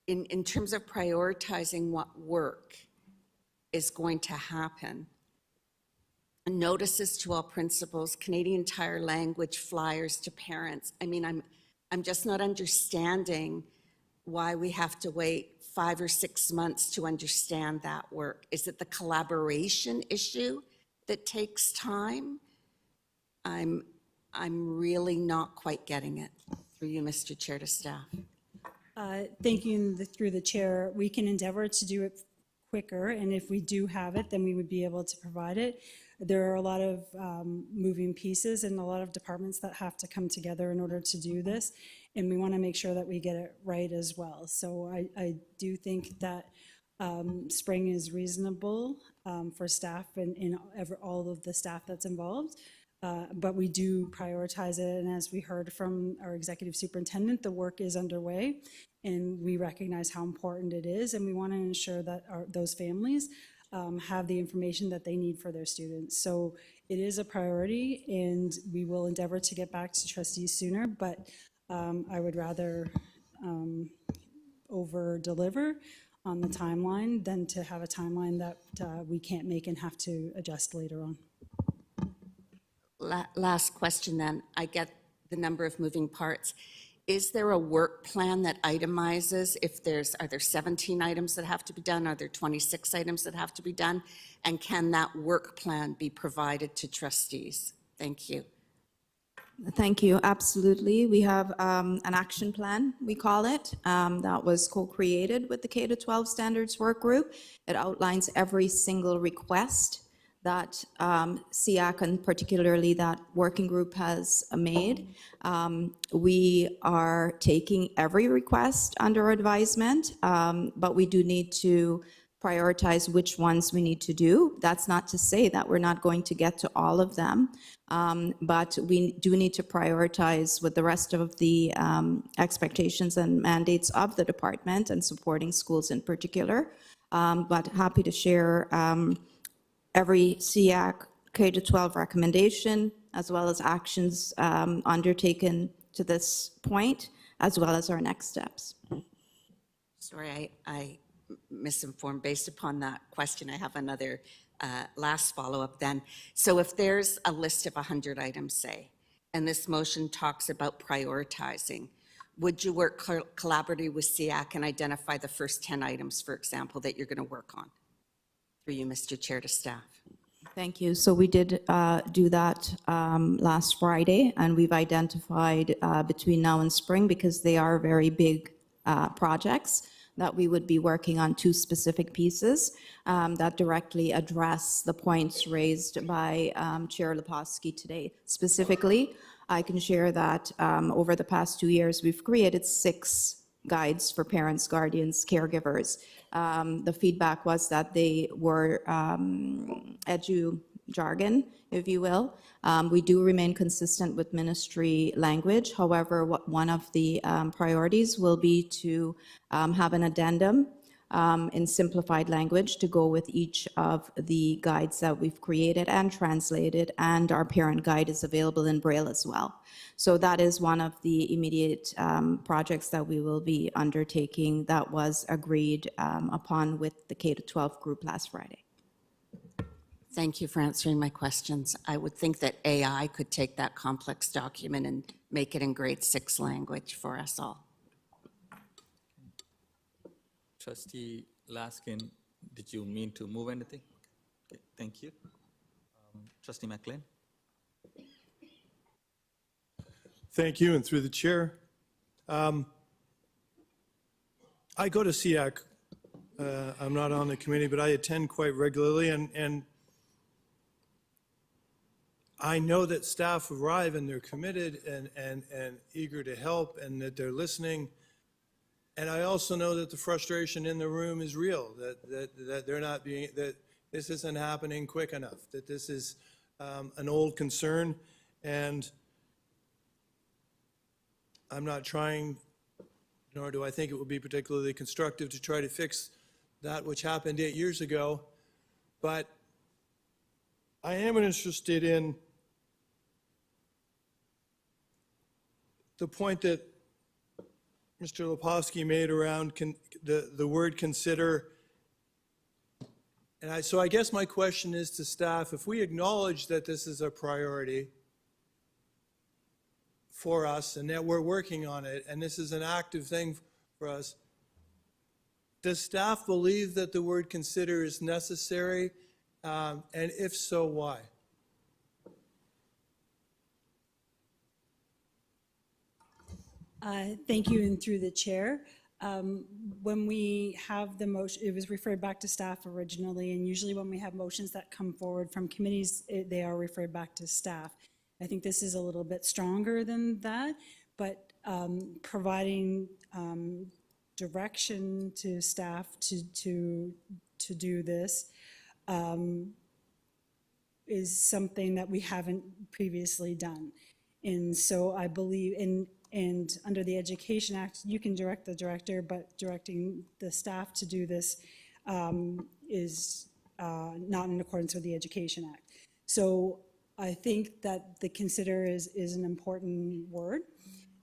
in terms of prioritizing what work is going to happen. Notices to all principals, Canadian Tire language, flyers to parents. I mean, I'm just not understanding why we have to wait 5 or 6 months to understand that work. Is it the collaboration issue that takes time? I'm really not quite getting it. Through you, Mr. Chair, to staff. Thank you. Through the chair, we can endeavor to do it quicker, and if we do have it, then we would be able to provide it. There are a lot of moving pieces and a lot of departments that have to come together in order to do this, and we want to make sure that we get it right as well. So I do think that spring is reasonable for staff and all of the staff that's involved, but we do prioritize it, and as we heard from our executive superintendent, the work is underway, and we recognize how important it is, and we want to ensure that those families have the information that they need for their students. So it is a priority, and we will endeavor to get back to trustees sooner, but I would rather over-deliver on the timeline than to have a timeline that we can't make and have to adjust later on. Last question then. I get the number of moving parts. Is there a work plan that itemizes if are there 17 items that have to be done? Are there 26 items that have to be done? And can that work plan be provided to trustees? Thank you. Thank you. Absolutely. We have an action plan, we call it, that was co-created with the K-12 Standards Work Group. It outlines every single request that SEAC and particularly that working group has made. We are taking every request under advisement, but we do need to prioritize which ones we need to do. That's not to say that we're not going to get to all of them, but we do need to prioritize with the rest of the expectations and mandates of the department and supporting schools in particular. But happy to share every SEAC K-12 recommendation, as well as actions undertaken to this point, as well as our next steps. Sorry, I misinformed. Based upon that question, I have another last follow-up then. So if there's a list of 100 items, say, and this motion talks about prioritizing, would you work collaboratively with SEAC and identify the first 10 items, for example, that you're going to work on? Through you, Mr. Chair, to staff. Thank you. So we did do that last Friday, and we've identified between now and spring, because they are very big projects, that we would be working on 2 specific pieces that directly address the points raised by Chair Lepofsky today. Specifically, I can share that over the past 2 years, we've created 6 guides for parents, guardians, caregivers. The feedback was that they were edu jargon, if you will. We do remain consistent with ministry language. However, one of the priorities will be to have an addendum in simplified language to go with each of the guides that we've created and translated, and our parent guide is available in Braille as well. So that is one of the immediate projects that we will be undertaking that was agreed upon with the K-12 group last Friday. Thank you for answering my questions. I would think that AI could take that complex document and make it in grade 6 language for us all. Trustee Laskin, did you mean to move anything? Okay, thank you. Trustee McLean. Thank you, and through the chair. I go to SEAC. I'm not on the committee, but I attend quite regularly, and I know that staff arrive and they're committed and eager to help, and that they're listening. And I also know that the frustration in the room is real, that they're not being, that this isn't happening quick enough, that this is an old concern, and I'm not trying, nor do I think it would be particularly constructive to try to fix that which happened 8 years ago, but I am interested in the point that Mr. Lepofsky made around the word consider. And so I guess my question is to staff, if we acknowledge that this is a priority for us and that we're working on it, and this is an active thing for us, does staff believe that the word consider is necessary? And if so, why? Thank you, and through the chair. When we have the motion, it was referred back to staff originally, and usually when we have motions that come forward from committees, they are referred back to staff. I think this is a little bit stronger than that, but providing direction to staff to do this is something that we haven't previously done. And so I believe and under the Education Act, you can direct the director, but directing the staff to do this is not in accordance with the Education Act. So I think that the consider is an important word.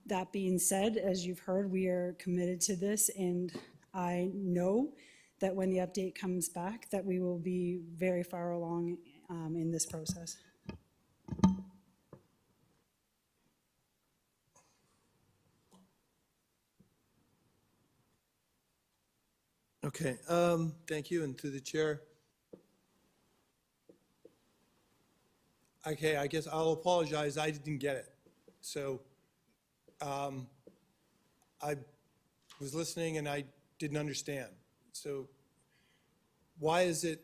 That being said, as you've heard, we are committed to this, and I know that when the update comes back, that we will be very far along in this process. Okay, thank you, and through the chair. Okay, I guess I'll apologize, I didn't get it. So I was listening and I didn't understand. So why is it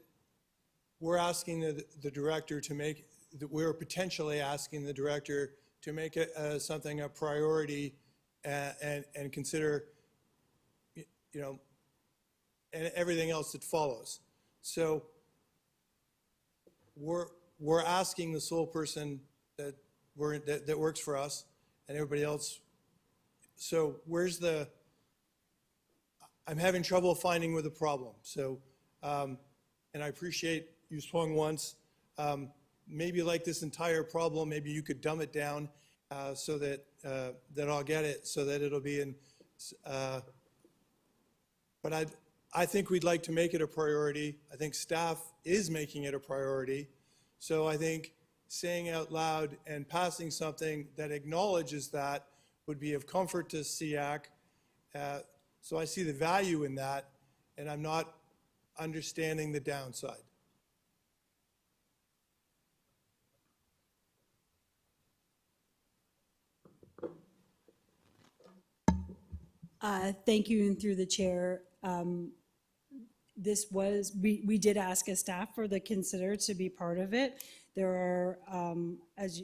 we're asking the director to make, we're potentially asking the director to make it something a priority and consider, you know, and everything else that follows. So we're asking the sole person that works for us and everybody else. So where's the, I'm having trouble finding where the problem. So, and I appreciate you swung once. Maybe like this entire problem, maybe you could dumb it down so that I'll get it, so that it'll be in. But I think we'd like to make it a priority. I think staff is making it a priority. So I think saying out loud and passing something that acknowledges that would be of comfort to SEAC. So I see the value in that, and I'm not understanding the downside. Thank you, and through the chair. This was, we did ask as staff for the consider to be part of it. There are, as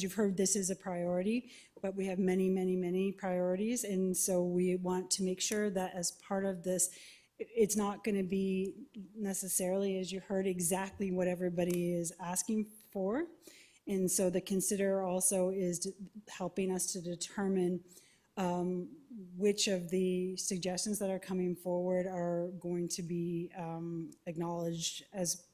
you've heard, this is a priority, but we have many, many, many priorities. And so we want to make sure that as part of this, it's not going to be necessarily, as you heard, exactly what everybody is asking for. And so the consider also is helping us to determine which of the suggestions that are coming forward are going to be acknowledged.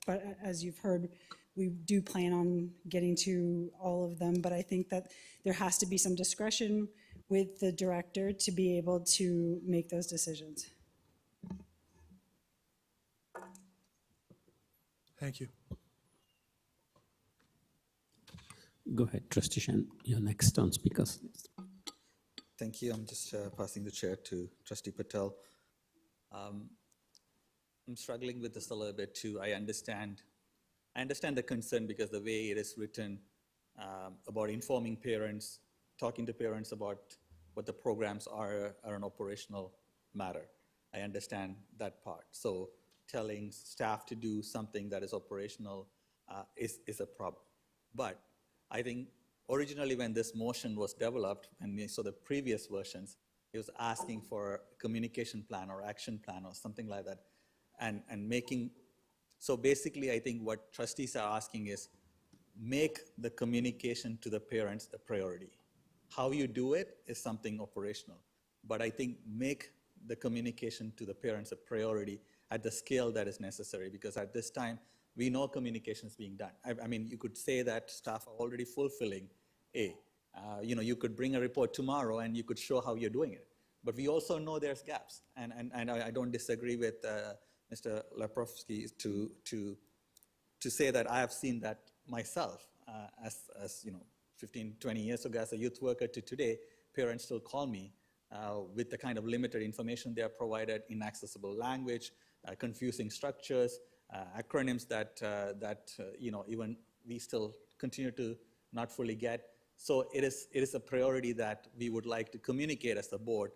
But as you've heard, we do plan on getting to all of them, but I think that there has to be some discretion with the director to be able to make those decisions. Thank you. Go ahead, Trustee Shen, you're next on speakers list. Thank you. I'm just passing the chair to Trustee Patel. I'm struggling with this a little bit too. I understand the concern because the way it is written about informing parents, talking to parents about what the programs are an operational matter. I understand that part. So telling staff to do something that is operational is a problem. But I think originally when this motion was developed, and we saw the previous versions, it was asking for a communication plan or action plan or something like that. And making, so basically I think what trustees are asking is make the communication to the parents a priority. How you do it is something operational. But I think make the communication to the parents a priority at the scale that is necessary, because at this time, we know communication is being done. I mean, you could say that staff are already fulfilling you could bring a report tomorrow and you could show how you're doing it. But we also know there's gaps. And I don't disagree with Mr. Leprovsky to say that I have seen that myself as 15, 20 years ago as a youth worker to today, parents still call me with the kind of limited information they are provided, inaccessible language, confusing structures, acronyms that even we still continue to not fully get. So it is a priority that we would like to communicate as a board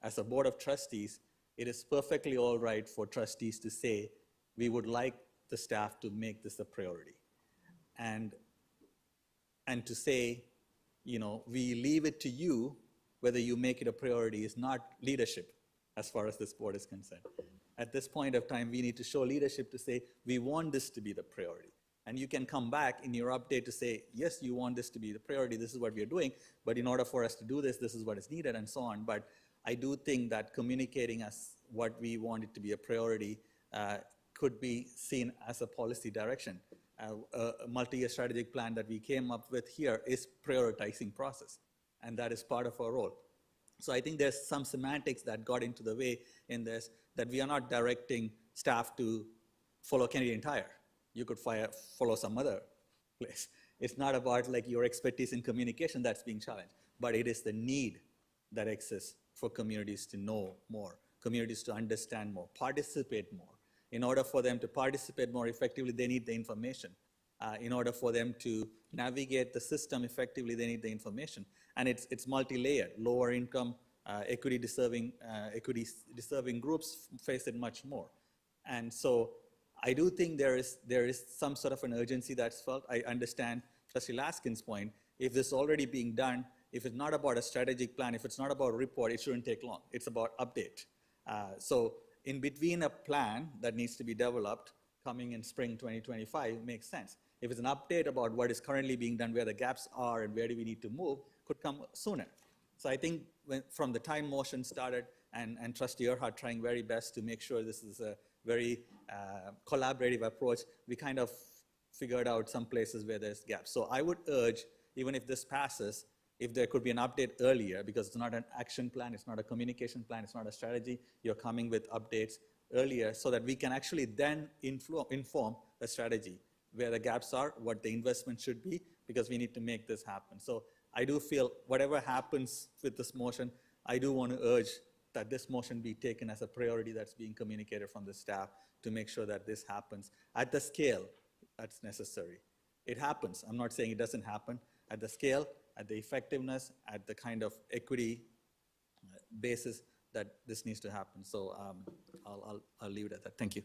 of trustees. It is perfectly all right for trustees to say, we would like the staff to make this a priority. And to say, we leave it to you, whether you make it a priority is not leadership as far as this board is concerned. At this point of time, we need to show leadership to say, we want this to be the priority. And you can come back in your update to say, yes, you want this to be the priority, this is what we are doing, but in order for us to do this, this is what is needed, and so on. But I do think that communicating as what we want it to be a priority could be seen as a policy direction. A multi-year strategic plan that we came up with here is prioritizing process, and that is part of our role. So I think there's some semantics that got into the way in this, that we are not directing staff to follow Canadian Tire. You could follow some other place. It's not about like your expertise in communication that's being challenged, but it is the need that exists for communities to know more, communities to understand more, participate more. In order for them to participate more effectively, they need the information. In order for them to navigate the system effectively, they need the information. And it's multi-layered. Lower income, equity deserving groups face it much more. And so I do think there is some sort of an urgency that's felt. I understand Trustee Laskin's point. If this is already being done, if it's not about a strategic plan, if it's not about a report, it shouldn't take long. It's about update. So in between a plan that needs to be developed coming in spring 2025 makes sense. If it's an update about what is currently being done, where the gaps are and where do we need to move, could come sooner. So I think from the time motion started and Trustee Erhard trying very best to make sure this is a very collaborative approach, we kind of figured out some places where there's gaps. So I would urge, even if this passes, if there could be an update earlier, because it's not an action plan, it's not a communication plan, it's not a strategy, you're coming with updates earlier so that we can actually then inform a strategy where the gaps are, what the investment should be, because we need to make this happen. So I do feel whatever happens with this motion, I do want to urge that this motion be taken as a priority that's being communicated from the staff to make sure that this happens at the scale that's necessary. It happens. I'm not saying it doesn't happen. At the scale, at the effectiveness, at the kind of equity basis that this needs to happen. So I'll leave it at that. Thank you.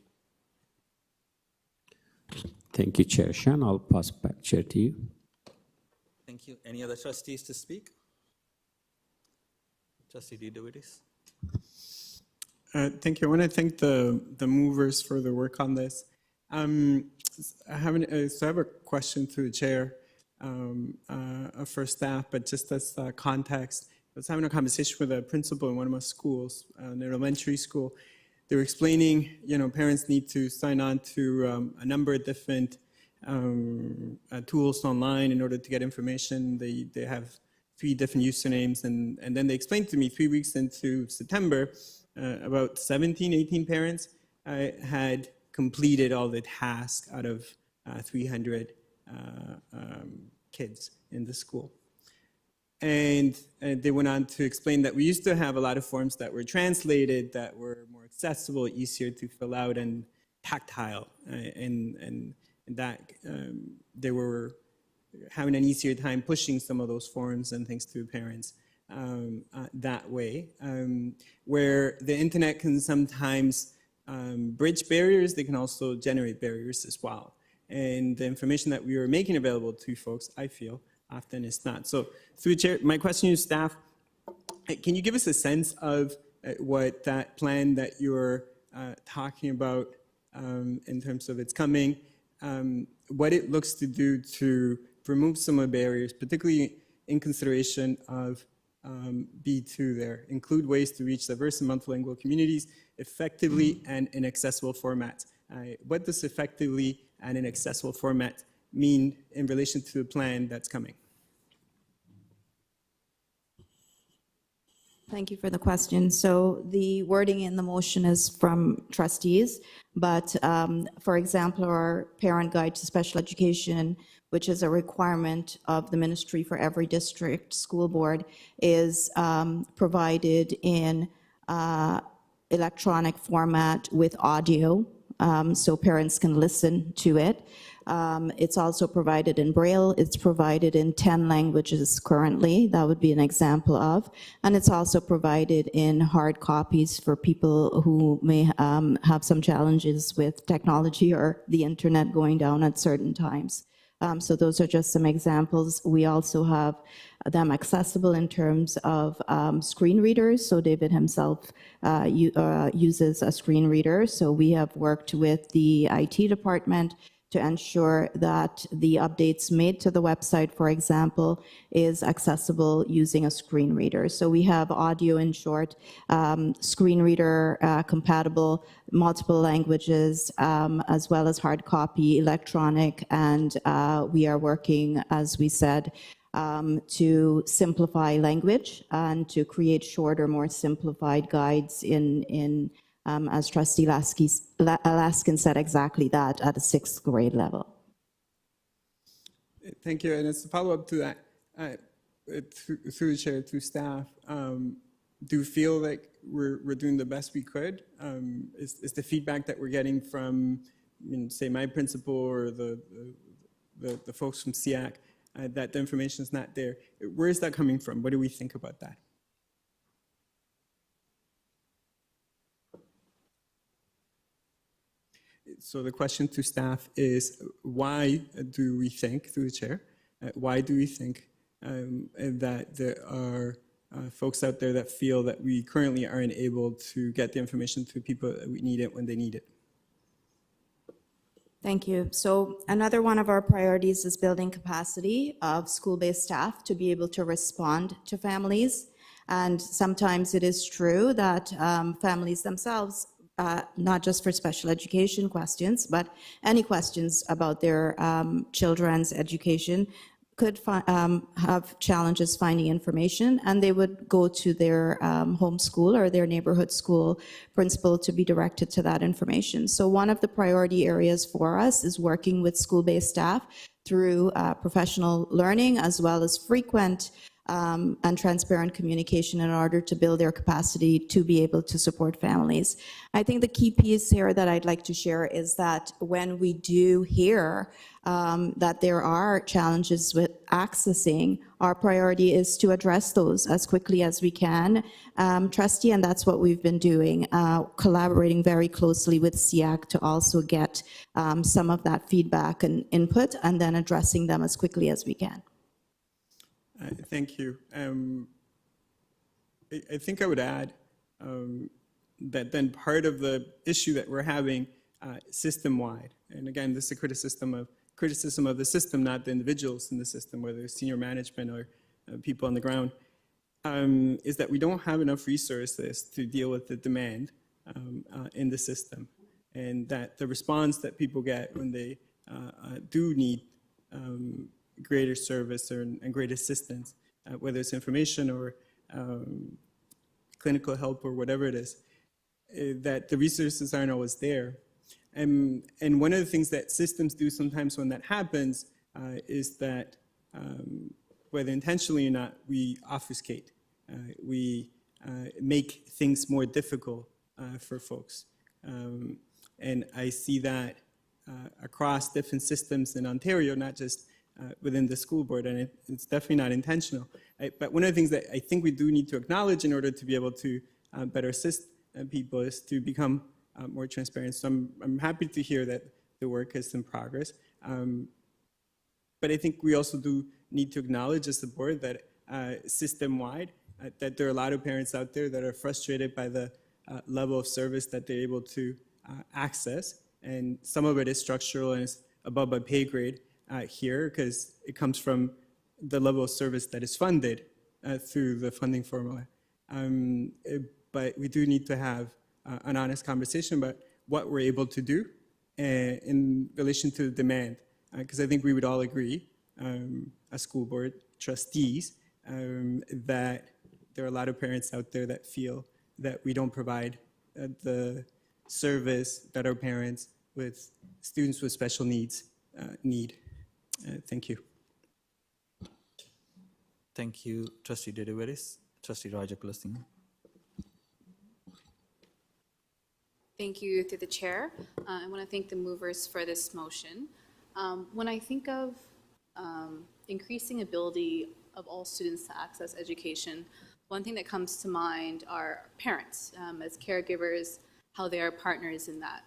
Thank you, Chair Shan. I'll pass back chair to you. Thank you. Any other trustees to speak? Trustee DeWittis. Thank you. I want to thank the movers for the work on this. I have a question to the chair for staff, but just as context, I was having a conversation with a principal in one of my schools, an elementary school. They were explaining, parents need to sign on to a number of different tools online in order to get information. They have 3 different usernames, and then they explained to me 3 weeks into September, about 17, 18 parents had completed all the tasks out of 300 kids in the school. And they went on to explain that we used to have a lot of forms that were translated, that were more accessible, easier to fill out, and tactile, and that they were having an easier time pushing some of those forms and things to parents that way. Where the internet can sometimes bridge barriers, they can also generate barriers as well. And the information that we were making available to folks, I feel, often is not. So through the chair, my question to staff, can you give us a sense of what that plan that you're talking about in terms of its coming, what it looks to do to remove some of the barriers, particularly in consideration of B2 there, include ways to reach diverse and multilingual communities effectively and in accessible formats. What does effectively and in accessible format mean in relation to the plan that's coming? Thank you for the question. So the wording in the motion is from trustees, but for example, our parent guide to special education, which is a requirement of the ministry for every district school board, is provided in electronic format with audio, so parents can listen to it. It's also provided in Braille. It's provided in 10 languages currently. That would be an example of. And it's also provided in hard copies for people who may have some challenges with technology or the internet going down at certain times. So those are just some examples. We also have them accessible in terms of screen readers. So David himself uses a screen reader. So we have worked with the IT department to ensure that the updates made to the website, for example, is accessible using a screen reader. So we have audio, in short, screen reader compatible, multiple languages, as well as hard copy, electronic, and we are working, as we said, to simplify language and to create shorter, more simplified guides as Trustee Laskin said, exactly that at a 6th grade level. Thank you. And as a follow-up to that, through the chair, to staff, do you feel like we're doing the best we could? Is the feedback that we're getting from, say, my principal or the folks from SEAC, that the information is not there? Where is that coming from? What do we think about that? So the question to staff is, why do we think, through the chair, why do we think that there are folks out there that feel that we currently aren't able to get the information to people that we need it when they need it? Thank you. So another one of our priorities is building capacity of school-based staff to be able to respond to families. And sometimes it is true that families themselves, not just for special education questions, but any questions about their children's education, could have challenges finding information, and they would go to their home school or their neighborhood school principal to be directed to that information. So one of the priority areas for us is working with school-based staff through professional learning, as well as frequent and transparent communication in order to build their capacity to be able to support families. I think the key piece here that I'd like to share is that when we do hear that there are challenges with accessing, our priority is to address those as quickly as we can, Trustee, and that's what we've been doing, collaborating very closely with SEAC to also get some of that feedback and input, and then addressing them as quickly as we can. Thank you. I think I would add that then part of the issue that we're having system-wide, and again, this is a criticism of the system, not the individuals in the system, whether it's senior management or people on the ground, is that we don't have enough resources to deal with the demand in the system, and that the response that people get when they do need greater service and great assistance, whether it's information or clinical help or whatever it is, that the resources aren't always there. And one of the things that systems do sometimes when that happens is that, whether intentionally or not, we obfuscate. We make things more difficult for folks. And I see that across different systems in Ontario, not just within the school board, and it's definitely not intentional. But one of the things that I think we do need to acknowledge in order to be able to better assist people is to become more transparent. So I'm happy to hear that the work is in progress. But I think we also do need to acknowledge as the board that system-wide, that there are a lot of parents out there that are frustrated by the level of service that they're able to access. And some of it is structural and is above my pay grade here, because it comes from the level of service that is funded through the funding formula. But we do need to have an honest conversation about what we're able to do in relation to demand, because I think we would all agree, as school board trustees, that there are a lot of parents out there that feel that we don't provide the service that our parents with students with special needs need. Thank you. Thank you, Trustee Dediveris. Trustee Rajakulasinghe. Thank you, through the chair. I want to thank the movers for this motion. When I think of increasing ability of all students to access education, one thing that comes to mind are parents as caregivers, how they are partners in that.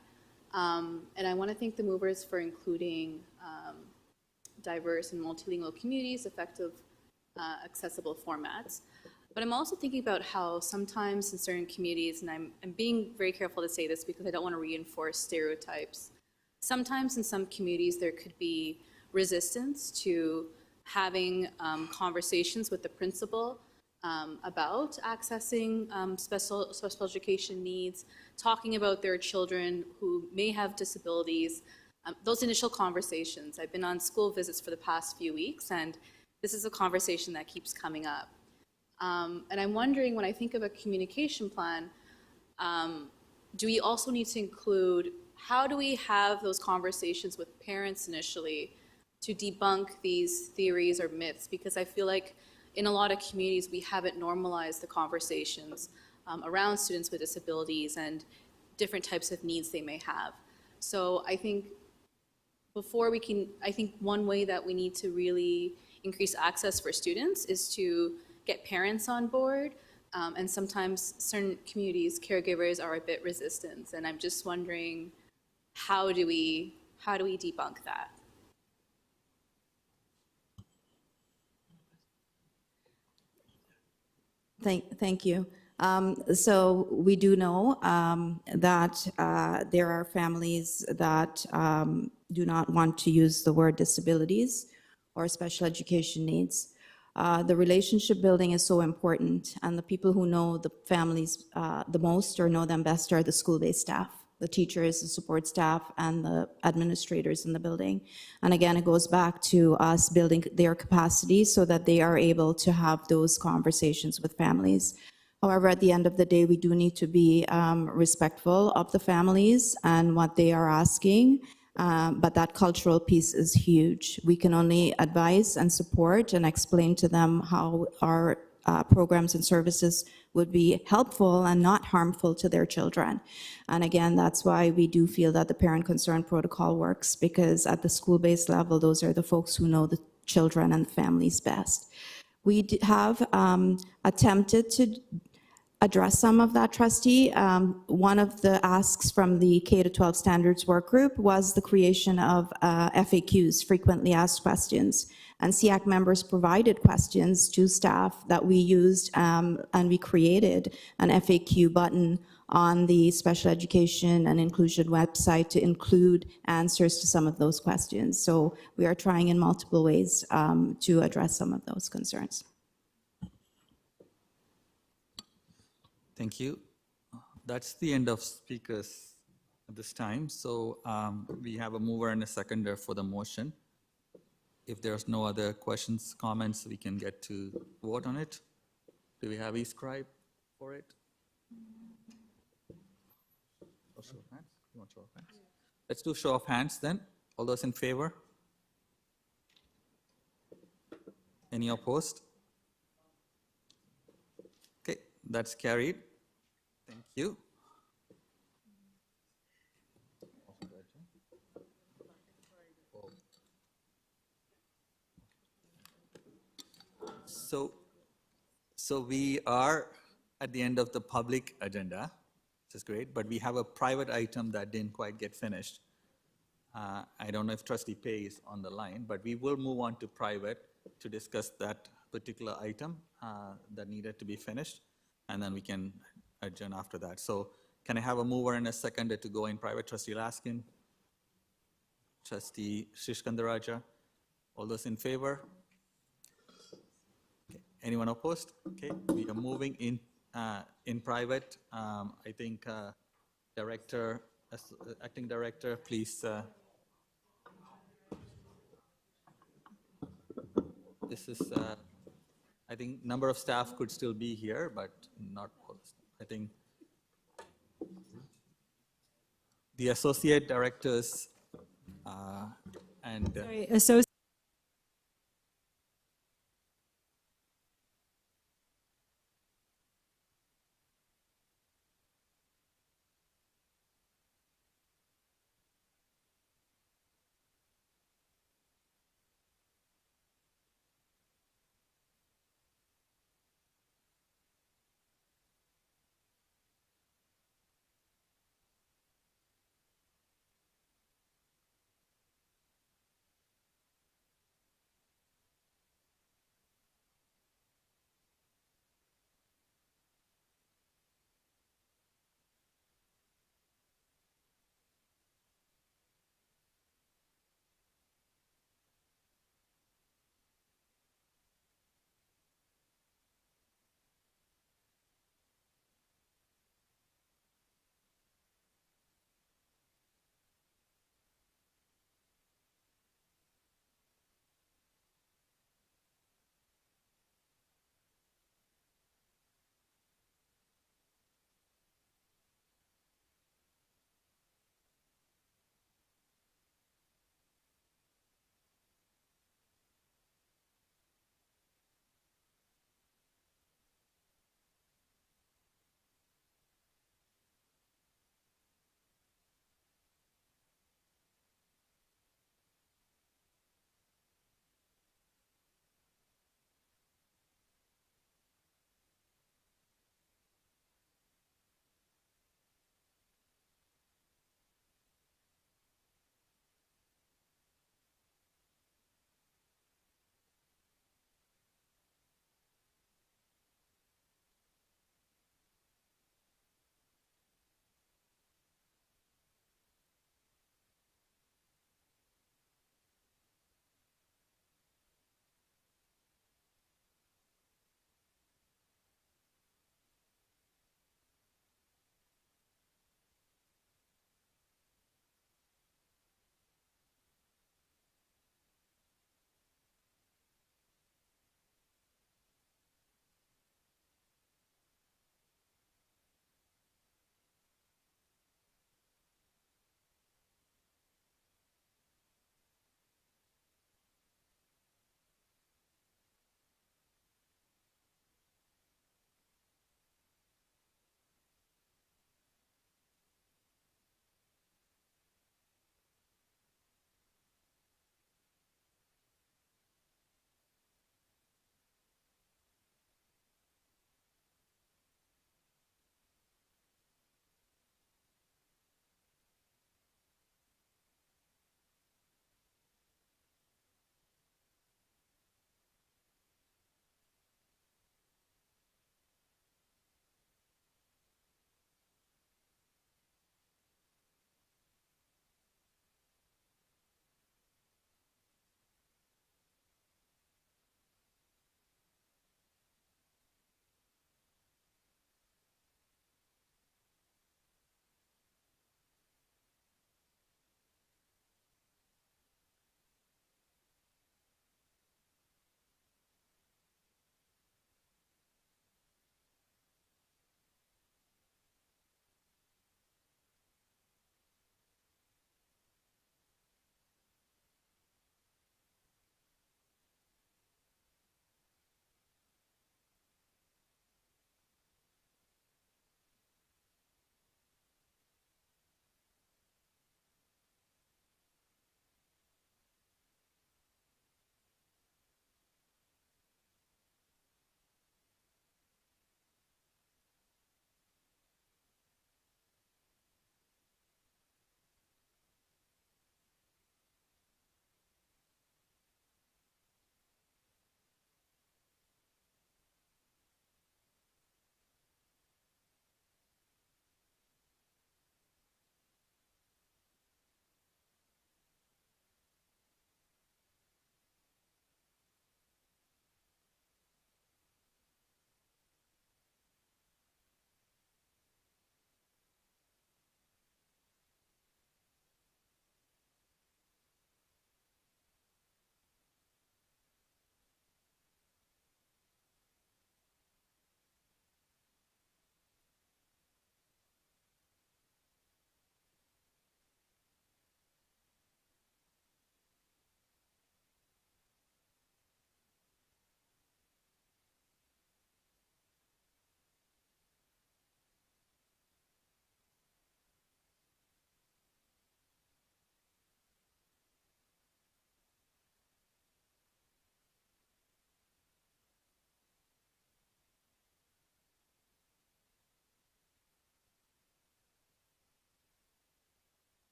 And I want to thank the movers for including diverse and multilingual communities, effective, accessible formats. But I'm also thinking about how sometimes in certain communities, and I'm being very careful to say this because I don't want to reinforce stereotypes. Sometimes in some communities there could be resistance to having conversations with the principal about accessing special education needs, talking about their children who may have disabilities. Those initial conversations. I've been on school visits for the past few weeks, and this is a conversation that keeps coming up. And I'm wondering, when I think of a communication plan, do we also need to include, how do we have those conversations with parents initially to debunk these theories or myths? Because I feel like in a lot of communities, we haven't normalized the conversations around students with disabilities and different types of needs they may have. So I think before we can, I think one way that we need to really increase access for students is to get parents on board. And sometimes certain communities, caregivers are a bit resistant. And I'm just wondering how do we debunk that? Thank you. So we do know that there are families that do not want to use the word disabilities or special education needs. The relationship building is so important, and the people who know the families the most or know them best are the school-based staff, the teachers, the support staff, and the administrators in the building. And again, it goes back to us building their capacity so that they are able to have those conversations with families. However, at the end of the day, we do need to be respectful of the families and what they are asking. But that cultural piece is huge. We can only advise and support and explain to them how our programs and services would be helpful and not harmful to their children. And again, that's why we do feel that the parent concern protocol works, because at the school-based level, those are the folks who know the children and the families best. We have attempted to address some of that, trustee. One of the asks from the K-12 standards work group was the creation of FAQs, frequently asked questions. And SEAC members provided questions to staff that we used, and we created an FAQ button on the special education and inclusion website to include answers to some of those questions. So we are trying in multiple ways to address some of those concerns. Thank you. That's the end of speakers at this time. So we have a mover and a seconder for the motion. If there's no other questions, comments, we can get to vote on it. Do we have e-scribe for it? Or show of hands? You want show of hands? Let's do show of hands then. All those in favor? Any opposed? Okay, that's carried. Thank you. So we are at the end of the public agenda, which is great, but we have a private item that didn't quite get finished. I don't know if Trustee Pei is on the line, but we will move on to private to discuss that particular item that needed to be finished, and then we can adjourn after that. So can I have a mover and a seconder to go in private? Trustee Laskin, Trustee Shishkandaraja, all those in favor? Okay. Anyone opposed? Okay, we are moving in private. I think Director, Acting Director, please. This is, I think number of staff could still be here, but not all. I think the associate directors and Sorry,